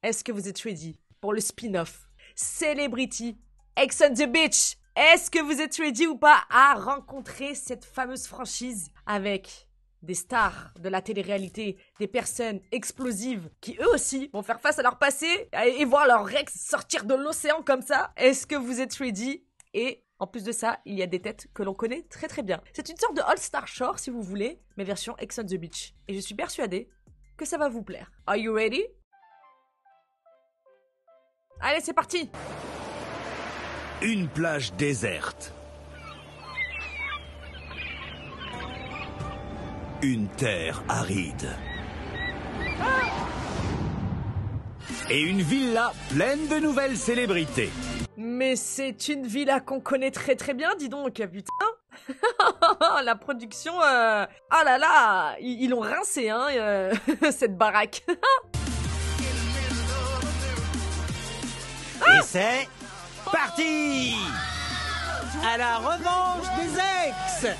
est-ce que vous êtes ready pour le spin-off Celebrity Ex on the Beach? Est-ce que vous êtes ready ou pas à rencontrer cette fameuse franchise avec des stars de la télé-réalité, des personnes explosives qui eux aussi vont faire face à leur passé et voir leur ex sortir de l'océan comme ça? Est-ce que vous êtes ready? Et en plus de ça, il y a des têtes que l'on connaît très très bien. C'est une sorte de All-Star Shore si vous voulez, mais version Ex on the Beach. Et je suis persuadée que ça va vous plaire. Are you ready? Allez, c'est parti! Une plage déserte. Une terre aride. Et une villa pleine de nouvelles célébrités. Mais c'est une villa qu'on connaît très très bien, dis donc, putain. La production, oh là là, ils l'ont rincé, hein, cette baraque. Et c'est parti à la revanche des ex.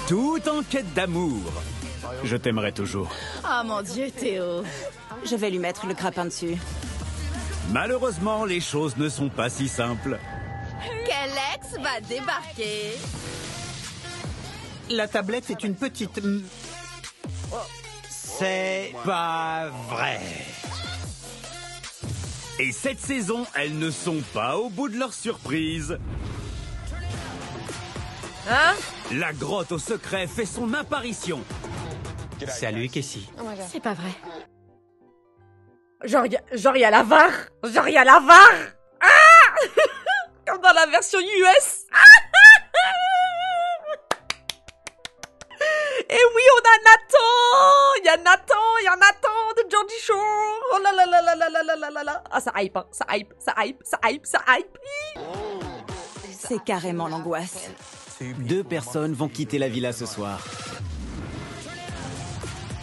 Tout en quête d'amour. Je t'aimerai toujours. Oh mon Dieu, Théo. Je vais lui mettre le grappin dessus. Malheureusement, les choses ne sont pas si simples. Quel ex va débarquer? La tablette est une petite... C'est pas vrai. Et cette saison, elles ne sont pas au bout de leur surprise. Hein? La grotte au secret fait son apparition. Salut, Cassie. C'est pas vrai. Genre, il y a la VAR. Genre, il y a la VAR. Ah. Comme dans la version US. Et oui, on a Nathan. Il y a Nathan de Georgie Shore. Oh là là là là là là là là là là. Ah, ça hype, hein. Ça hype, ça hype, ça hype, ça hype. C'est carrément l'angoisse. 2 personnes vont quitter la villa ce soir.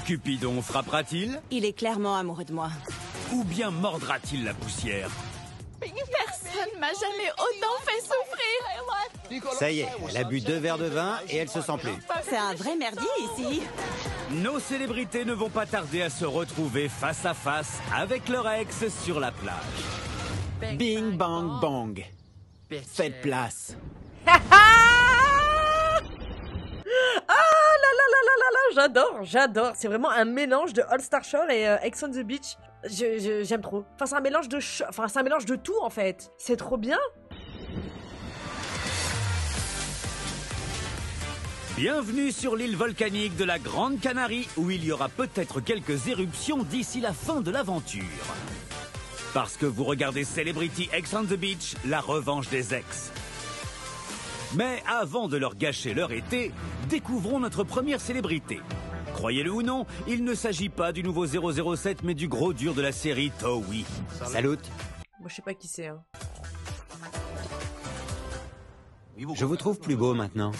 Cupidon frappera-t-il? Il est clairement amoureux de moi. Ou bien mordra-t-il la poussière? Personne m'a jamais autant fait souffrir. Ça y est, elle a bu 2 verres de vin et elle se sent plus. C'est un vrai merdier ici. Nos célébrités ne vont pas tarder à se retrouver face à face avec leur ex sur la plage. Bing, bang, bang. Faites place. J'adore. C'est vraiment un mélange de All-Star Shore et Ex on the Beach. J'aime trop. Enfin, c'est un mélange de c'est un mélange de tout en fait. C'est trop bien. Bienvenue sur l'île volcanique de la Grande Canarie où il y aura peut-être quelques éruptions d'ici la fin de l'aventure. Parce que vous regardez Celebrity Ex on the Beach, la revanche des ex. Mais avant de leur gâcher leur été, découvrons notre première célébrité. Croyez-le ou non, il ne s'agit pas du nouveau 007 mais du gros dur de la série Towie. Salut. Moi, je sais pas qui c'est. Hein. Je vous trouve plus beau maintenant.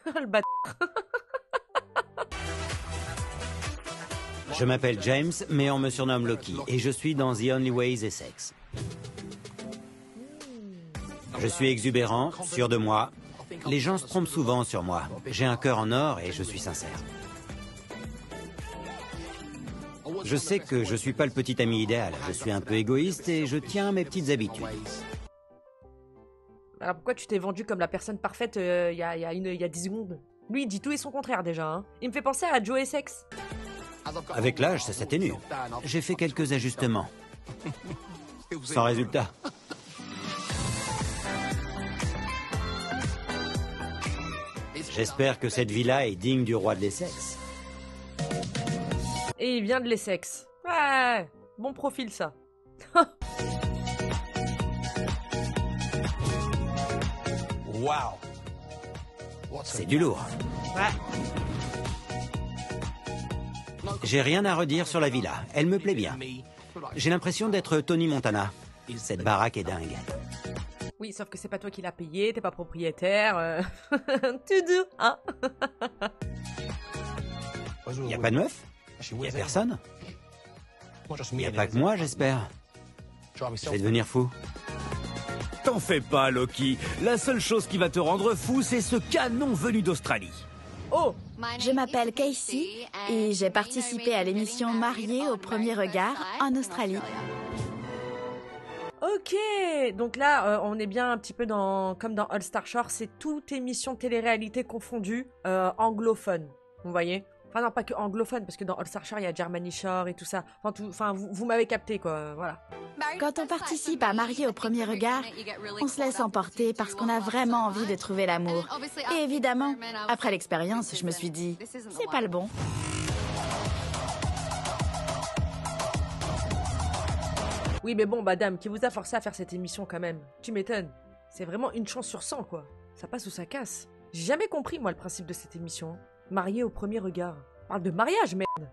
Le bâtard. Je m'appelle James, mais on me surnomme Loki, et je suis dans The Only Way is Sex. Je suis exubérant, sûr de moi. Les gens se trompent souvent sur moi. J'ai un cœur en or et je suis sincère. Je sais que je suis pas le petit ami idéal. Je suis un peu égoïste et je tiens à mes petites habitudes. Alors pourquoi tu t'es vendu comme la personne parfaite il y a 10 secondes? Lui, il dit tout et son contraire déjà. Hein. Il me fait penser à Joe Essex. Avec l'âge, ça s'atténue. J'ai fait quelques ajustements. Sans résultat. J'espère que cette villa est digne du roi de l'Essex. Et il vient de l'Essex. Ouais, bon profil ça. C'est du lourd. J'ai rien à redire sur la villa. Elle me plaît bien. J'ai l'impression d'être Tony Montana. Cette baraque est dingue. Oui, sauf que c'est pas toi qui l'as payé, t'es pas propriétaire. Tu dis, hein? Y a pas de meuf? Y a personne? Y a pas que moi, j'espère. Je vais devenir fou. T'en fais pas, Loki. La seule chose qui va te rendre fou, c'est ce canon venu d'Australie. Oh, Je m'appelle Casey et j'ai participé à l'émission Mariée au premier regard en Australie. ok. Donc là, on est bien un petit peu comme dans All Star Shore, c'est toute émission télé-réalité confondue, anglophone. Vous voyez? Enfin non, pas que anglophone, parce que dans All Star Shore, il y a Germany Shore et tout ça. Enfin, vous m'avez capté, quoi. Voilà. Quand on participe à Mariée au premier regard, on se laisse emporter parce qu'on a vraiment envie de trouver l'amour. Et évidemment, après l'expérience, je me suis dit, c'est pas le bon. Oui, mais bon, madame, qui vous a forcé à faire cette émission quand même? Tu m'étonnes. C'est vraiment une chance sur 100, quoi. Ça passe ou ça casse. J'ai jamais compris, moi, le principe de cette émission. Mariée au premier regard. On parle de mariage, merde.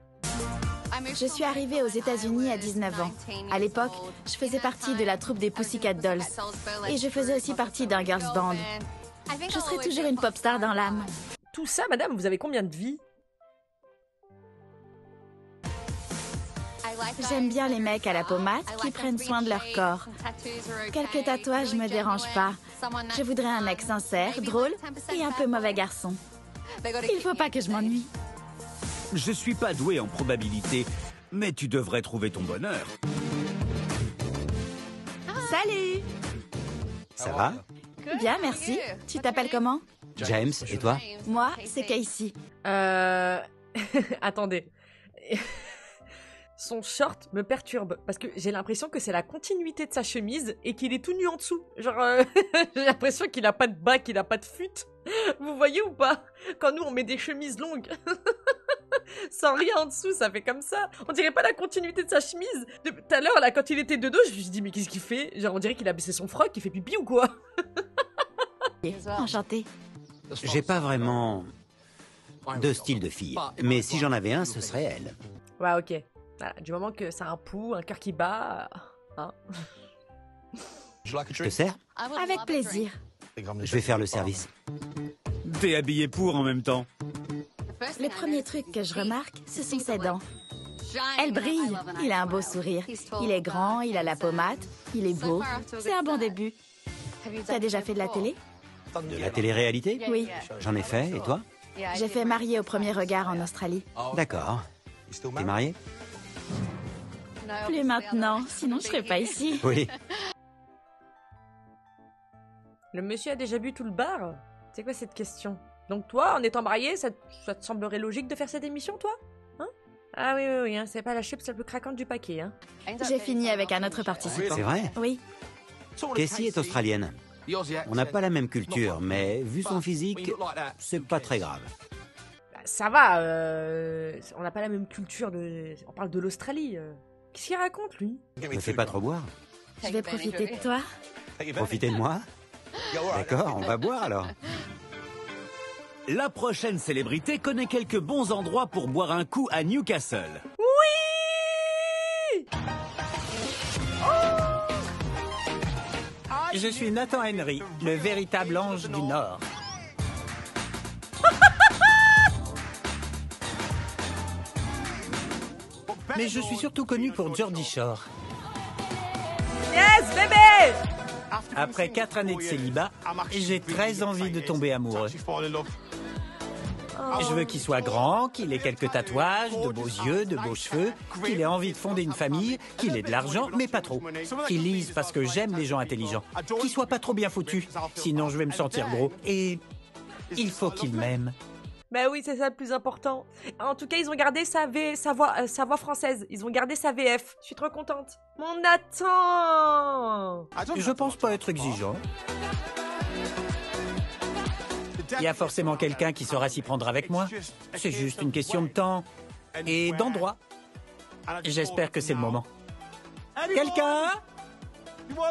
Je suis arrivée aux États-Unis à 19 ans. À l'époque, je faisais partie de la troupe des Pussycat Dolls. Et je faisais aussi partie d'un girls band. Je serai toujours une pop star dans l'âme. Tout ça, madame, vous avez combien de vies? J'aime bien les mecs à la pommade qui prennent soin de leur corps. Quelques tatouages me dérangent pas. Je voudrais un mec sincère, drôle et un peu mauvais garçon. Il faut pas que je m'ennuie. Je suis pas doué en probabilité, mais tu devrais trouver ton bonheur. Salut! Ça va? Bien, merci. Tu t'appelles comment? James, et toi? Moi, c'est Casey. Attendez. Son short me perturbe parce que j'ai l'impression que c'est la continuité de sa chemise et qu'il est tout nu en dessous. Genre, j'ai l'impression qu'il a pas de bas, qu'il a pas de fut. Vous voyez ou pas? Quand nous on met des chemises longues sans rien en dessous, ça fait comme ça. On dirait pas la continuité de sa chemise. Tout à l'heure, là, quand il était de dos, je me suis dit mais qu'est-ce qu'il fait? Genre, on dirait qu'il a baissé son froc, il fait pipi ou quoi? Enchantée. J'ai pas vraiment de style de fille, mais si j'en avais un, ce serait elle. Ouais, ok. Voilà, du moment que ça a un pouls, un cœur qui bat, hein. Je te sers? Avec plaisir. Je vais faire le service. T'es habillé pour en même temps. Le premier truc que je remarque, ce sont ses dents. Elle brille. Il a un beau sourire. Il est grand, il a la pommade, il est beau. C'est un bon début. T'as déjà fait de la télé? De la télé-réalité? Oui. J'en ai fait, et toi? J'ai fait Mariée au premier regard en Australie. D'accord. T'es marié? Plus maintenant, sinon je serais pas ici. Oui. Le monsieur a déjà bu tout le bar? C'est quoi cette question? Donc toi, en étant marié, ça te semblerait logique de faire cette émission, toi? Hein? Ah oui, hein, c'est pas la chips la plus craquante du paquet, hein. J'ai fini avec un autre participant. C'est vrai? Oui. Casey est australienne. On n'a pas la même culture, mais vu son physique, c'est pas très grave. Bah, ça va, on n'a pas la même culture on parle de l'Australie. Qu'est-ce qu'il raconte, lui? Ne fais pas trop boire. Je vais profiter de toi. Profitez de moi. D'accord, on va boire alors. La prochaine célébrité connaît quelques bons endroits pour boire un coup à Newcastle. Oui! Je suis Nathan Henry, le véritable ange du Nord. Mais je suis surtout connu pour Geordie Shore. Yes, bébé! Après 4 années de célibat, j'ai très envie de tomber amoureux. Je veux qu'il soit grand, qu'il ait quelques tatouages, de beaux yeux, de beaux cheveux, qu'il ait envie de fonder une famille, qu'il ait de l'argent, mais pas trop. Qu'il lise parce que j'aime les gens intelligents. Qu'il soit pas trop bien foutu, sinon je vais me sentir gros. Et il faut qu'il m'aime. Bah oui, c'est ça le plus important. En tout cas, ils ont gardé sa voix française. Ils ont gardé sa VF. Je suis trop contente. Mon Nathan! Je pense pas être exigeant. Il y a forcément quelqu'un qui saura s'y prendre avec moi. C'est juste une question de temps et d'endroit. J'espère que c'est le moment. Quelqu'un?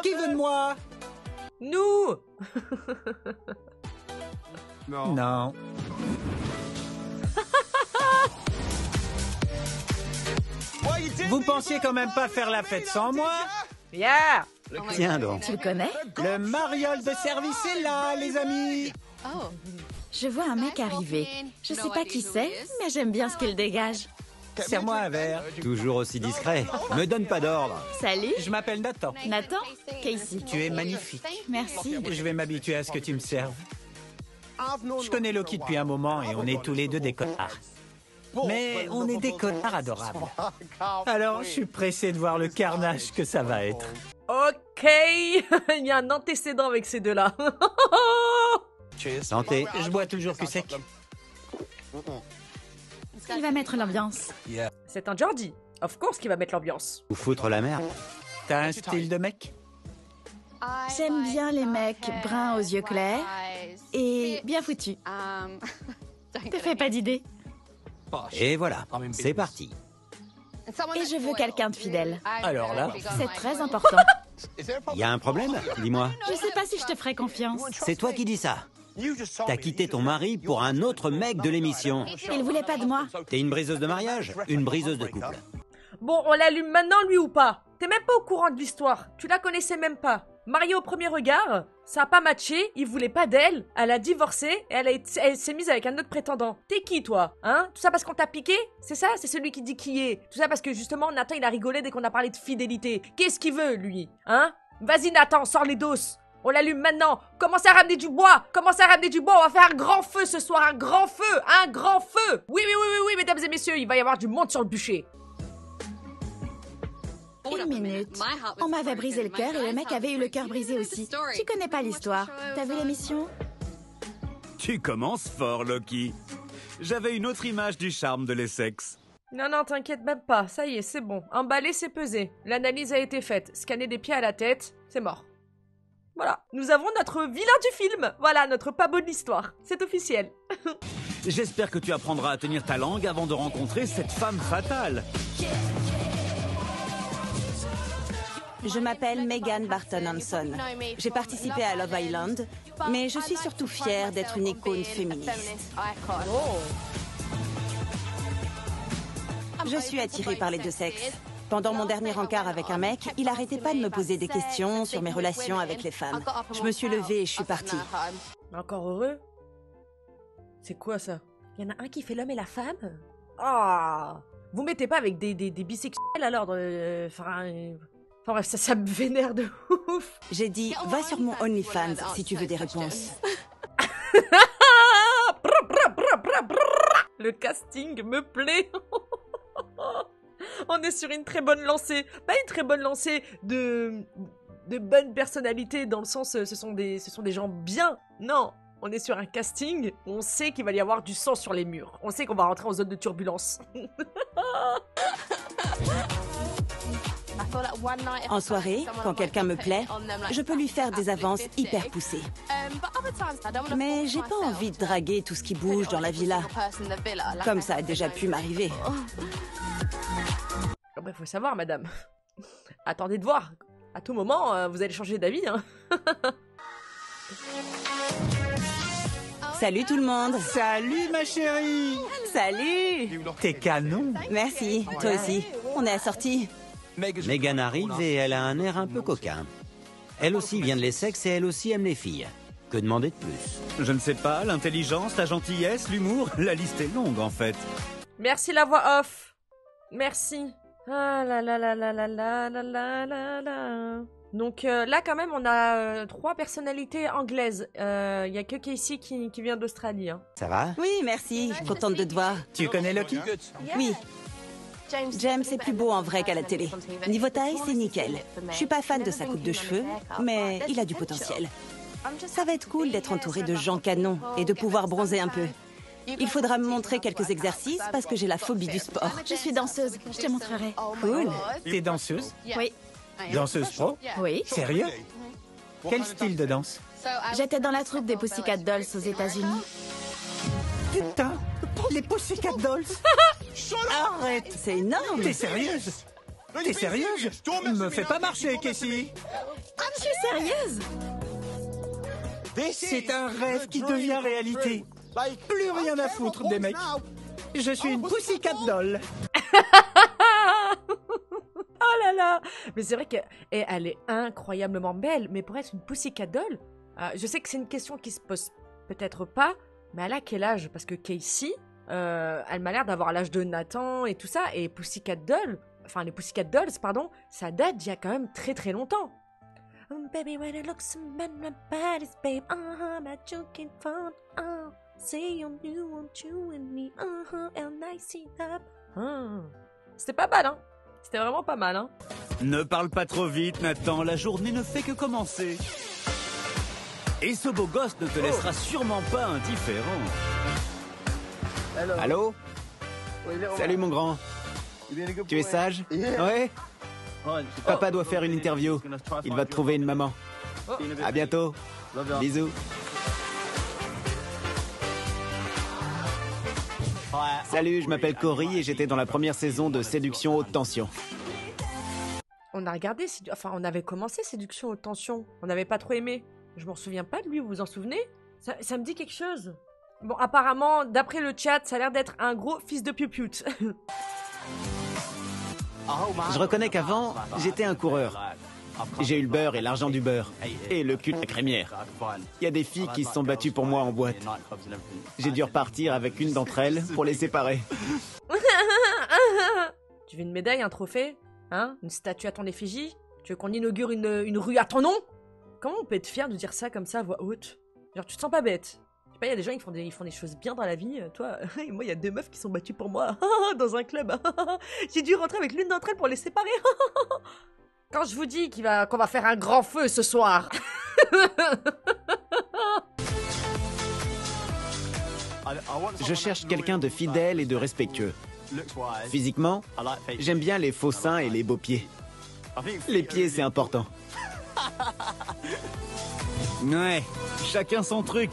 Qui veut de moi? Nous! Non. Vous pensiez quand même pas faire la fête sans moi? Yeah! Tiens donc. Tu le connais? Le mariole de service est là, les amis. Je vois un mec arriver. Je sais pas qui c'est, mais j'aime bien ce qu'il dégage. Serre-moi un verre. Toujours aussi discret. Me donne pas d'ordre. Salut, Je m'appelle Nathan. Nathan, Casey. Tu es magnifique. Merci. Je vais m'habituer à ce que tu me serves. Je connais Loki depuis un moment et on est tous les deux des connards. Mais on est des connards adorables. Alors, je suis pressé de voir le carnage que ça va être. Ok, il y a un antécédent avec ces deux-là. Santé. Je bois toujours cul sec. Il va mettre l'ambiance. C'est un Jordi. Of course qu'il va mettre l'ambiance. Vous foutre la merde. T'as un style de mec? J'aime bien les mecs bruns aux yeux clairs et bien foutus. Te fais pas d'idée. Et voilà, c'est parti. Et je veux quelqu'un de fidèle. Alors là, C'est très important. Y a un problème? Dis-moi. Je sais pas si je te ferai confiance. C'est toi qui dis ça. T'as quitté ton mari pour un autre mec de l'émission. Il voulait pas de moi. T'es une briseuse de mariage? Une briseuse de couple. Bon, on l'allume maintenant, lui ou pas? T'es même pas au courant de l'histoire. Tu la connaissais même pas. Mariée au premier regard, ça a pas matché, il voulait pas d'elle, elle a divorcé et elle s'est mise avec un autre prétendant. T'es qui, toi? Hein? Tout ça parce qu'on t'a piqué? C'est ça? C'est celui qui dit qui est. Tout ça parce que justement, Nathan, il a rigolé dès qu'on a parlé de fidélité. Qu'est-ce qu'il veut, lui? Hein? Vas-y, Nathan, sors les doses. On l'allume maintenant. Commencez à ramener du bois. Commencez à ramener du bois. On va faire un grand feu ce soir. Un grand feu. Un grand feu. Oui, mesdames et messieurs, il va y avoir du monde sur le bûcher. Une minute. On m'avait brisé le cœur et le mec avait eu le cœur brisé aussi. Tu connais pas l'histoire. T'as vu l'émission? Tu commences fort, Loki. J'avais une autre image du charme de l'Essex. Non, t'inquiète même pas. Ça y est, c'est bon. Emballé, c'est pesé. L'analyse a été faite. Scanner des pieds à la tête, c'est mort. Voilà. Nous avons notre vilain du film. Voilà, notre pas bonne histoire. C'est officiel. J'espère que tu apprendras à tenir ta langue avant de rencontrer cette femme fatale. Je m'appelle Megan Barton Hanson. J'ai participé à Love Island, mais je suis surtout fière d'être une icône féministe. Je suis attirée par les deux sexes. Pendant mon dernier encart avec un mec, il arrêtait pas de me poser des questions sur mes relations avec les femmes. Je me suis levée et je suis partie. Encore heureux? C'est quoi ça? Il y en a un qui fait l'homme et la femme? Ah! Vous mettez pas avec des bisexuels alors? Enfin bref, ça me vénère de ouf. J'ai dit, va sur mon OnlyFans si tu veux des réponses. Le casting me plaît. On est sur une très bonne lancée. Pas une très bonne lancée de bonne personnalité dans le sens ce sont des gens bien. Non, on est sur un casting où on sait qu'il va y avoir du sang sur les murs. On sait qu'on va rentrer en zone de turbulence. En soirée, quand quelqu'un me plaît, je peux lui faire des avances hyper poussées. Mais j'ai pas envie de draguer tout ce qui bouge dans la villa, comme ça a déjà pu m'arriver. Il faut savoir, madame. Attendez de voir. À tout moment, vous allez changer d'avis. Hein. Salut tout le monde. salut ma chérie. Salut. T'es canon. Merci, toi aussi. On est assortis. Megan arrive et elle a un air un peu coquin. Elle aussi vient de l'Essex et elle aussi aime les filles. Que demander de plus? Je ne sais pas, l'intelligence, la gentillesse, l'humour, la liste est longue en fait. Merci la voix off. Merci. Ah là là là là là là là là là là. Donc là quand même on a 3 personnalités anglaises. Il y a que Casey qui vient d'Australie. Hein. Ça va? Oui, merci. Contente de te voir. Tu connais Loki? Oui. James est plus beau en vrai qu'à la télé. Niveau taille, c'est nickel. Je suis pas fan de sa coupe de cheveux, mais il a du potentiel. Ça va être cool d'être entouré de gens canons et de pouvoir bronzer un peu. Il faudra me montrer quelques exercices parce que j'ai la phobie du sport. Je suis danseuse. Je te montrerai. Cool. T'es danseuse? Oui. Danseuse pro? Oui. Sérieux? Quel style de danse? J'étais dans la troupe des Pussycat Dolls aux États-Unis. Putain, les Pussycat Dolls. Arrête. C'est énorme. T'es sérieuse? T'es sérieuse? Me fais pas marcher, Casey. Je suis sérieuse. C'est un rêve qui devient réalité. Plus rien à foutre des mecs. Je suis une Pussycat Doll. Oh là là. Mais c'est vrai qu'elle est incroyablement belle. Mais pour être une Pussycat Doll, je sais que c'est une question qui se pose peut-être pas. Mais elle a quel âge? Parce que Casey, elle m'a l'air d'avoir l'âge de Nathan et tout ça. Et les Pussycat Dolls, pardon, ça date d'il y a quand même très très longtemps. Baby, when I look so bad, my body's babe. My joking phone. Say you want you and me. And I see up. C'était pas mal, hein. C'était vraiment pas mal, hein. Ne parle pas trop vite, Nathan. La journée ne fait que commencer. Et ce beau gosse ne te laissera sûrement pas indifférent. Allô? Salut mon grand. Tu es sage? Ouais? Papa doit faire une interview. Il va te trouver une maman. À bientôt. Bisous. Salut, je m'appelle Cory et j'étais dans la première saison de Séduction Haute Tension. On a regardé, enfin on avait commencé Séduction Haute Tension. On n'avait pas trop aimé. Je m'en souviens pas de lui, vous vous en souvenez? Ça me dit quelque chose. Bon, apparemment, d'après le chat, ça a l'air d'être un gros fils de piou-pioute. Je reconnais qu'avant, j'étais un coureur. J'ai eu le beurre et l'argent du beurre. Et le cul de la crémière. Il y a des filles qui se sont battues pour moi en boîte. J'ai dû repartir avec une d'entre elles pour les séparer. Tu veux une médaille, un trophée? Hein? Une statue à ton effigie? Tu veux qu'on inaugure une rue à ton nom? Comment on peut être fier de dire ça comme ça à voix haute? Genre, tu te sens pas bête? Je sais pas, il y a des gens qui font des choses bien dans la vie. Toi, moi, il y a 2 meufs qui sont battues pour moi dans un club. J'ai dû rentrer avec l'une d'entre elles pour les séparer. Quand je vous dis qu'on va faire un grand feu ce soir. Je cherche quelqu'un de fidèle et de respectueux. Physiquement, j'aime bien les faux seins et les beaux pieds. Les pieds, c'est important. Ouais, chacun son truc.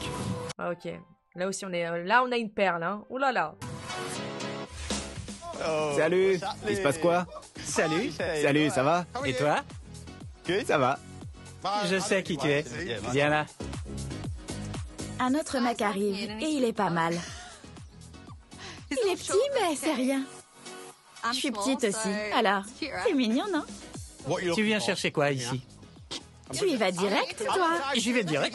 Ah, ok. Là aussi, là, on a une perle, hein. Ouh là là. Salut, il se passe quoi? Salut. Salut, ça va? Et toi? Ça va. Je sais qui tu es. Viens là. Un autre mec arrive et il est pas mal. Il est petit, mais c'est rien. Je suis petite aussi. Alors, c'est mignon, non? Tu viens chercher quoi ici? Tu y vas direct, toi? J'y vais direct.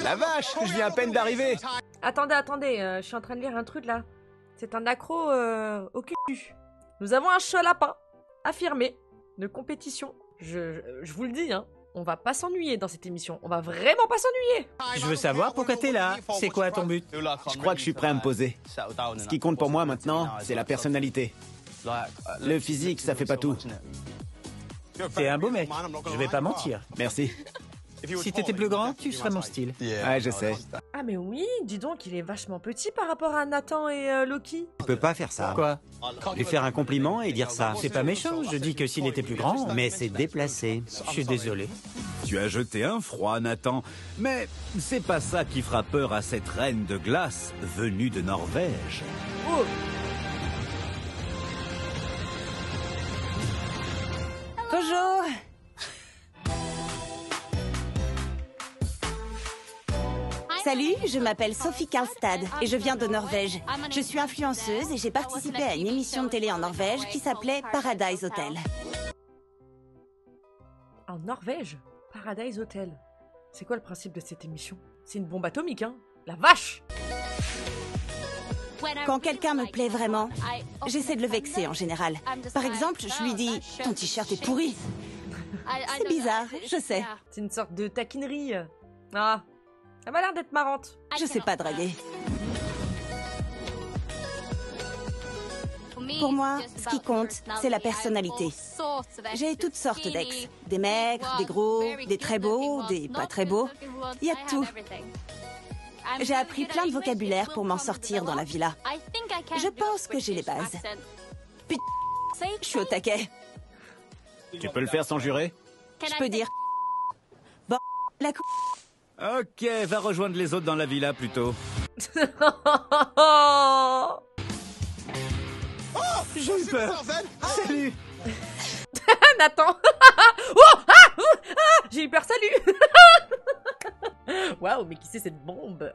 La vache, je viens à peine d'arriver. Attendez, je suis en train de lire un truc là. C'est un accro au cul. Nous avons un chat lapin affirmé de compétition. Je vous le dis, hein. On va pas s'ennuyer dans cette émission. On va vraiment pas s'ennuyer. Je veux savoir pourquoi t'es là. C'est quoi ton but? Je crois que je suis prêt à me poser. Ce qui compte pour moi maintenant, c'est la personnalité. Le physique, ça fait pas tout. T'es un beau mec. Je vais pas mentir. Merci. Si t'étais plus grand, tu serais mon style. Ouais, je sais. Ah mais oui, dis donc, il est vachement petit par rapport à Nathan et Loki. Tu peux pas faire ça. Quoi? Lui faire un compliment et dire ça. C'est pas méchant, je dis que s'il était plus grand... Mais c'est déplacé. Je suis désolé. Tu as jeté un froid, Nathan. Mais c'est pas ça qui fera peur à cette reine de glace venue de Norvège. Oh. Bonjour. Salut, je m'appelle Sophie Karlstad et je viens de Norvège. Je suis influenceuse et j'ai participé à une émission de télé en Norvège qui s'appelait Paradise Hotel. En Norvège? Paradise Hotel. C'est quoi le principe de cette émission? C'est une bombe atomique, hein? La vache! Quand quelqu'un me plaît vraiment, j'essaie de le vexer en général. Par exemple, je lui dis « Ton t-shirt est pourri ». C'est bizarre, je sais. C'est une sorte de taquinerie. Ah, elle m'a l'air d'être marrante. Je sais pas draguer. Pour moi, ce qui compte, c'est la personnalité. J'ai toutes sortes d'ex. Des maigres, des gros, des très beaux, des pas très beaux. Il y a de tout. J'ai appris plein de vocabulaire pour m'en sortir dans la villa. Je pense que j'ai les bases. Putain, je suis au taquet. Tu peux le faire sans jurer? Je peux dire... Bon, la cou... Ok, va rejoindre les autres dans la villa plutôt. J'ai eu peur. Salut. Nathan. Oh, j'ai eu peur, salut. Waouh, mais qui c'est cette bombe?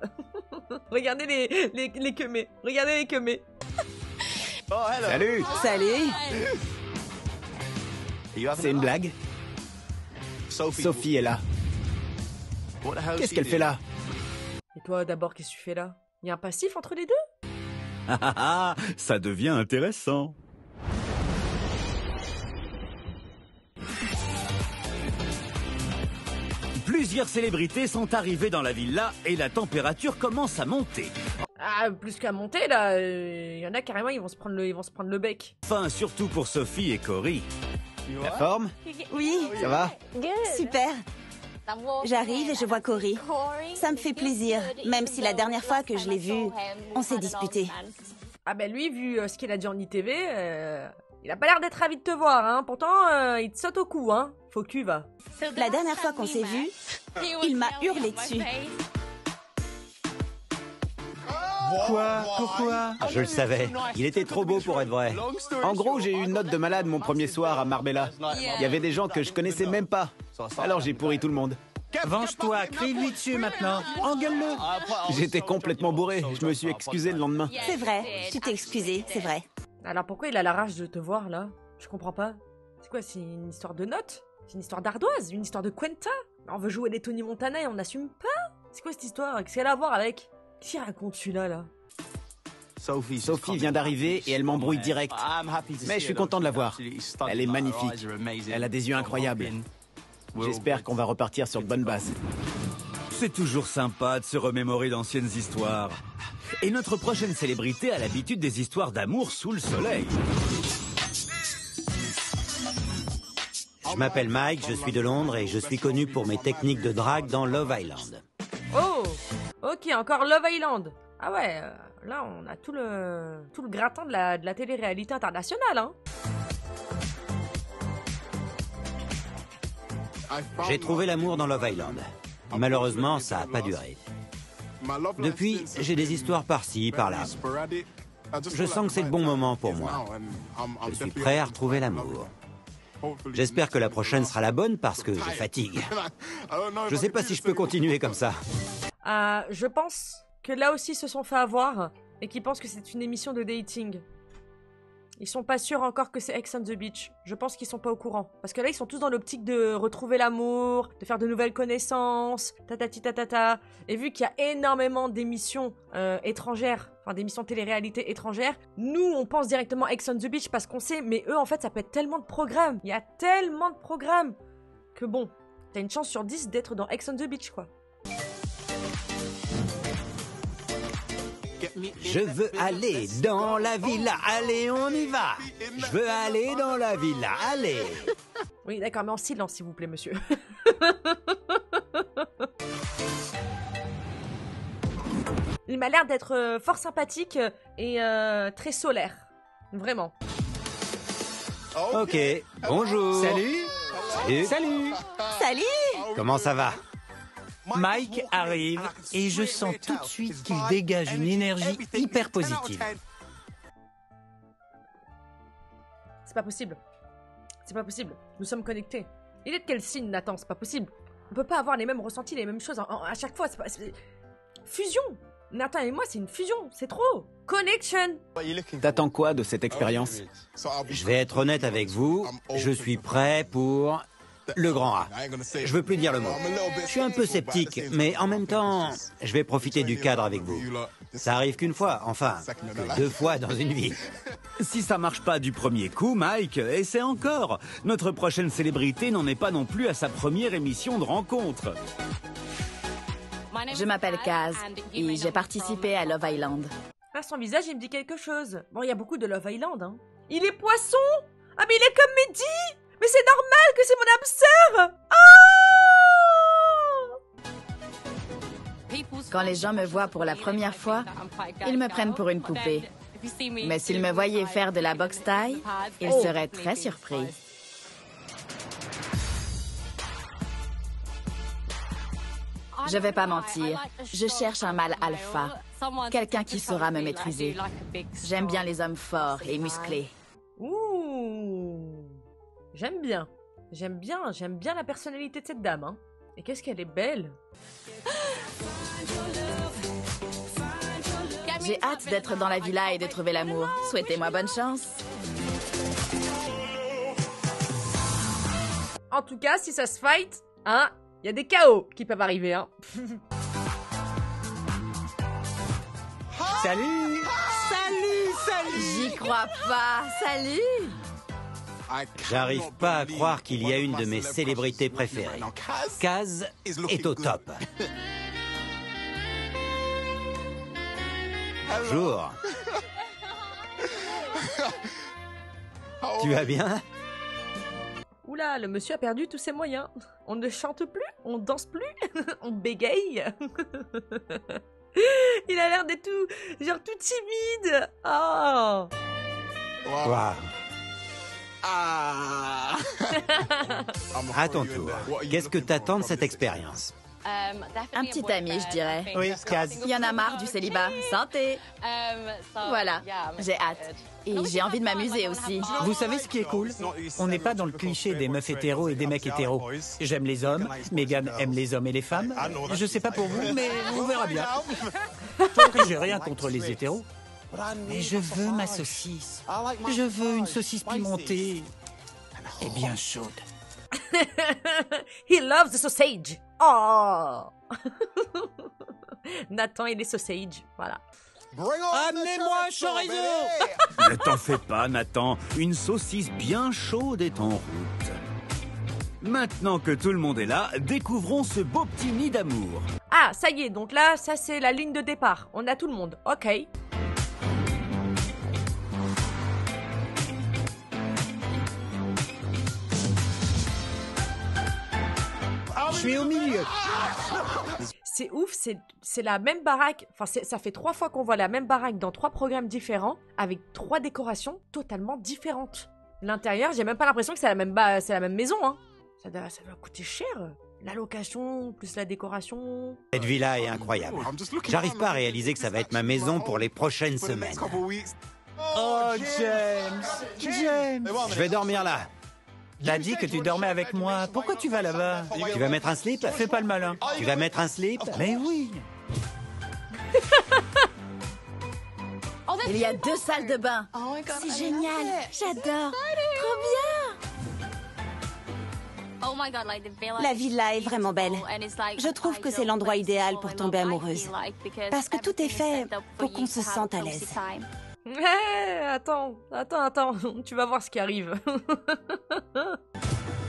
Regardez les queumés. Regardez les queumés. Salut. Salut. C'est une blague? Sophie est là. Qu'est-ce qu'elle fait là? Et toi, d'abord, qu'est-ce que tu fais là? Il y a un passif entre les deux? Ça devient intéressant. Plusieurs célébrités sont arrivées dans la villa et la température commence à monter. Ah, plus qu'à monter, là, y en a carrément, ils vont se prendre le bec. Enfin, surtout pour Sophie et Cory. La forme? Oui, Ça va? super. J'arrive et je vois Cory. Ça me fait plaisir, même si la dernière fois que je l'ai vu, on s'est disputé. Ah ben lui, vu ce qu'il a dit en ITV, il a pas l'air d'être ravi de te voir, hein. Pourtant, il te saute au cou, hein. Faut que tu vas. La dernière fois qu'on s'est vu, il m'a hurlé dessus. Quoi? Pourquoi? Je le savais. Il était trop beau pour être vrai. En gros, j'ai eu une note de malade mon premier soir à Marbella. Il y avait des gens que je connaissais même pas. Alors j'ai pourri tout le monde. Venge-toi, crie-lui dessus maintenant. Engueule-le. J'étais complètement bourré. Je me suis excusé le lendemain. C'est vrai, tu t'es excusé, c'est vrai. Alors pourquoi il a la rage de te voir, là? Je comprends pas. C'est quoi, c'est une histoire de notes? C'est une histoire d'ardoise? Une histoire de Quenta? On veut jouer les Tony Montana et on n'assume pas? C'est quoi cette histoire? Qu'est-ce qu'elle a à voir avec? Qu'est-ce qu'il raconte celui-là, là? Sophie vient d'arriver et elle m'embrouille direct. Mais je suis content de la voir. Elle est magnifique. Elle a des yeux incroyables. J'espère qu'on va repartir sur de bonnes bases. C'est toujours sympa de se remémorer d'anciennes histoires. Et notre prochaine célébrité a l'habitude des histoires d'amour sous le soleil. Je m'appelle Mike, je suis de Londres et je suis connu pour mes techniques de drague dans Love Island. Oh! Ok, encore Love Island. Ah ouais, là on a tout le gratin de la télé-réalité internationale, hein. J'ai trouvé l'amour dans Love Island. Malheureusement, ça n'a pas duré. Depuis, j'ai des histoires par-ci, par-là. Je sens que c'est le bon moment pour moi. Je suis prêt à retrouver l'amour. J'espère que la prochaine sera la bonne parce que je fatigue. Je sais pas si je peux continuer comme ça. Je pense que là aussi se sont fait avoir et qu'ils pensent que c'est une émission de dating. Ils sont pas sûrs encore que c'est Ex on the Beach. Je pense qu'ils sont pas au courant. Parce que là, ils sont tous dans l'optique de retrouver l'amour, de faire de nouvelles connaissances, tatati tatata. Et vu qu'il y a énormément d'émissions étrangères, enfin d'émissions télé-réalité étrangères, nous, on pense directement Ex on the Beach parce qu'on sait, mais eux, en fait, ça peut être tellement de programmes. Il y a tellement de programmes que bon, t'as une chance sur 10 d'être dans Ex on the Beach, quoi. Je veux aller dans la villa, allez, on y va. Je veux aller dans la villa, allez. Oui, d'accord, mais en silence, s'il vous plaît, monsieur. Il m'a l'air d'être fort sympathique et très solaire. Vraiment. Ok, bonjour. Salut. Salut. Salut. Salut! Comment ça va? Mike arrive et je sens tout de suite qu'il dégage une énergie hyper positive. C'est pas possible. C'est pas possible. Nous sommes connectés. Il est de quel signe, Nathan? C'est pas possible. On peut pas avoir les mêmes ressentis, les mêmes choses à chaque fois. Fusion! Nathan et moi, c'est une fusion. C'est trop. Connection! T'attends quoi de cette expérience? Je vais être honnête avec vous, je suis prêt pour le grand A. Je veux plus dire le mot. Je suis un peu sceptique, mais en même temps, je vais profiter du cadre avec vous. Ça arrive qu'une fois, enfin, que 2 fois dans une vie. Si ça marche pas du premier coup, Mike, essaie encore. Notre prochaine célébrité n'en est pas non plus à sa première émission de rencontre. Je m'appelle Kaz et j'ai participé à Love Island. Ah, son visage, il me dit quelque chose. Bon, il y a beaucoup de Love Island, hein. Il est poisson? Ah, mais il est comme Mehdi! Mais c'est normal que c'est mon âme sœur! Oh! Quand les gens me voient pour la première fois, ils me prennent pour une poupée. Mais s'ils me voyaient faire de la boxe thaï, ils seraient très surpris. Je vais pas mentir, je cherche un mâle alpha, quelqu'un qui saura me maîtriser. J'aime bien les hommes forts et musclés. Ouh! J'aime bien. J'aime bien la personnalité de cette dame, hein. Et qu'est-ce qu'elle est belle! J'ai hâte d'être dans la villa et de trouver l'amour. Souhaitez-moi bonne chance. En tout cas, si ça se fight, hein, il y a des chaos qui peuvent arriver, hein. Salut. Salut, salut. J'y crois pas. Salut! J'arrive pas à croire qu'il y a une de mes célébrités préférées. Kaz est au top. Bonjour. Tu vas bien? Oula, le monsieur a perdu tous ses moyens. On ne chante plus, on danse plus, on bégaye. Il a l'air d'être tout timide. Oh. Wow. À ton tour. Qu'est-ce que t'attends de cette expérience? Un petit ami, je dirais. Oui, Kaz. Il y en a marre du célibat. Santé. Voilà, j'ai hâte. Et j'ai envie de m'amuser aussi. Vous savez ce qui est cool? On n'est pas dans le cliché des meufs hétéros et des mecs hétéros. J'aime les hommes, Megan aime les hommes et les femmes. Je sais pas pour vous, mais on verra bien. J'ai rien contre les hétéros. Mais je veux ma saucisse. Je veux une saucisse pimentée et bien chaude. He loves the sausage. Oh. Nathan et les sausages, voilà. Amenez-moi un chorizo! Ne t'en fais pas, Nathan. Une saucisse bien chaude est en route. Maintenant que tout le monde est là, découvrons ce beau petit nid d'amour. Ah, ça y est, donc là, ça c'est la ligne de départ. On a tout le monde, ok. Je suis au milieu. C'est ouf, c'est la même baraque. Enfin, ça fait 3 fois qu'on voit la même baraque dans 3 programmes différents, avec 3 décorations totalement différentes. L'intérieur, j'ai même pas l'impression que c'est la même maison, hein. Ça doit coûter cher. La location, plus la décoration. Cette villa est incroyable. J'arrive pas à réaliser que ça va être ma maison pour les prochaines semaines. Oh, James! James! Je vais dormir là. T'as dit que tu dormais avec moi. Pourquoi tu vas là-bas? Tu vas mettre un slip? Fais pas le malin. Tu vas mettre un slip? Mais oui. Il y a 2 salles de bain. C'est génial. J'adore. Trop bien. La villa est vraiment belle. Je trouve que c'est l'endroit idéal pour tomber amoureuse. Parce que tout est fait pour qu'on se sente à l'aise. Attends, tu vas voir ce qui arrive.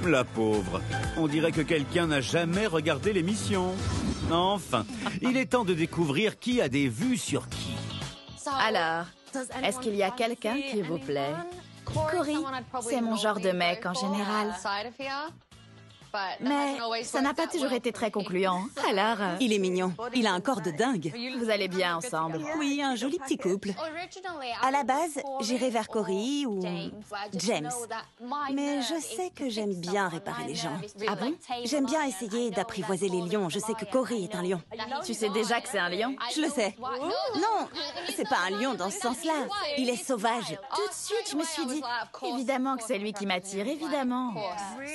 La pauvre. On dirait que quelqu'un n'a jamais regardé l'émission. Enfin, il est temps de découvrir qui a des vues sur qui. Alors, est-ce qu'il y a quelqu'un qui vous plaît? Cory, c'est mon genre de mec en général. Mais ça n'a pas toujours été très concluant. Alors, Il est mignon. Il a un corps de dingue. vous allez bien ensemble. Oui, un joli petit couple. À la base, j'irais vers Cory ou James. Mais je sais que j'aime bien réparer les gens. Ah bon? J'aime bien essayer d'apprivoiser les lions. Je sais que Cory est un lion. Tu sais déjà que c'est un lion? Je le sais. Non, c'est pas un lion dans ce sens-là. Il est sauvage. Tout de suite, je me suis dit, évidemment que c'est lui qui m'attire, évidemment.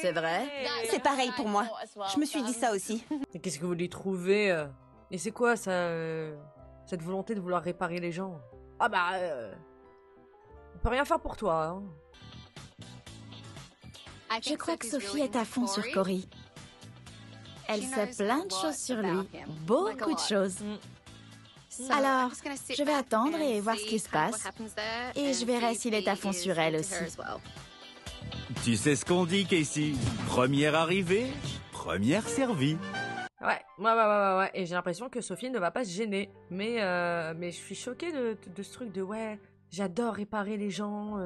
C'est vrai? C'est pareil pour moi. Je me suis dit ça aussi. Et qu'est-ce que vous voulez trouver Et c'est quoi ça cette volonté de vouloir réparer les gens? Ah bah... on peut rien faire pour toi, hein. Je crois que Sophie est à fond sur Cory. Elle sait plein de choses sur lui. Beaucoup de choses. Alors, je vais attendre et voir ce qui se passe. Et je verrai s'il est à fond sur elle aussi. Tu sais ce qu'on dit, Casey? Première arrivée, première servie. Ouais. Et j'ai l'impression que Sophie ne va pas se gêner. Mais je suis choquée de ce truc de ouais, j'adore réparer les gens.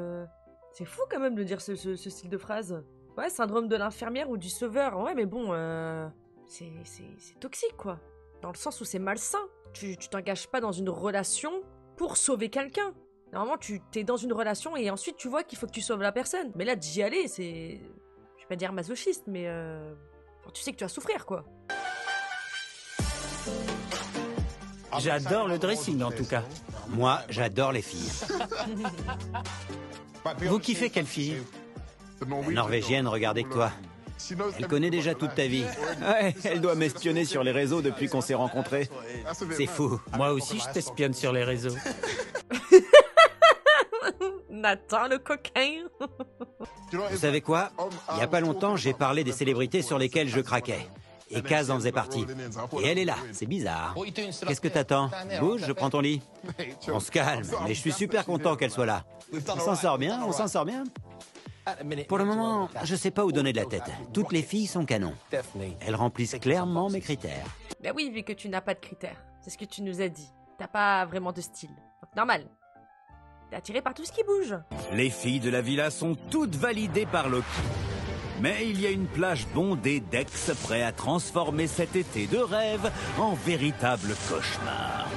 C'est fou quand même de dire ce style de phrase. Ouais, syndrome de l'infirmière ou du sauveur. Ouais, mais bon, c'est toxique quoi. Dans le sens où c'est malsain. Tu t'engages pas dans une relation pour sauver quelqu'un. Normalement, tu t'es dans une relation et ensuite tu vois qu'il faut que tu sauves la personne. Mais là, d'y aller, c'est... Je vais pas dire masochiste, mais... Enfin, tu sais que tu vas souffrir, quoi. J'adore le dressing, en tout cas. Moi, j'adore les filles. Vous kiffez quelle fille? La Norvégienne, regardez que toi. Elle connaît déjà toute ta vie. Ouais, elle doit m'espionner sur les réseaux depuis qu'on s'est rencontrés. C'est fou. Moi aussi, je t'espionne sur les réseaux. Nathan, le coquin. Vous savez quoi? Il y a pas longtemps, j'ai parlé des célébrités sur lesquelles je craquais. Et Kaz en faisait partie. Et elle est là, c'est bizarre. Qu'est-ce que t'attends? Bouge, je prends ton lit. On se calme, mais je suis super content qu'elle soit là. On s'en sort bien, on s'en sort bien. Pour le moment, je sais pas où donner de la tête. Toutes les filles sont canons. Elles remplissent clairement mes critères. Ben oui, vu que tu n'as pas de critères. C'est ce que tu nous as dit. T'as pas vraiment de style. Donc normal. T'es attiré par tout ce qui bouge. Les filles de la villa sont toutes validées par Loki. Mais il y a une plage bondée d'ex prêts à transformer cet été de rêve en véritable cauchemar.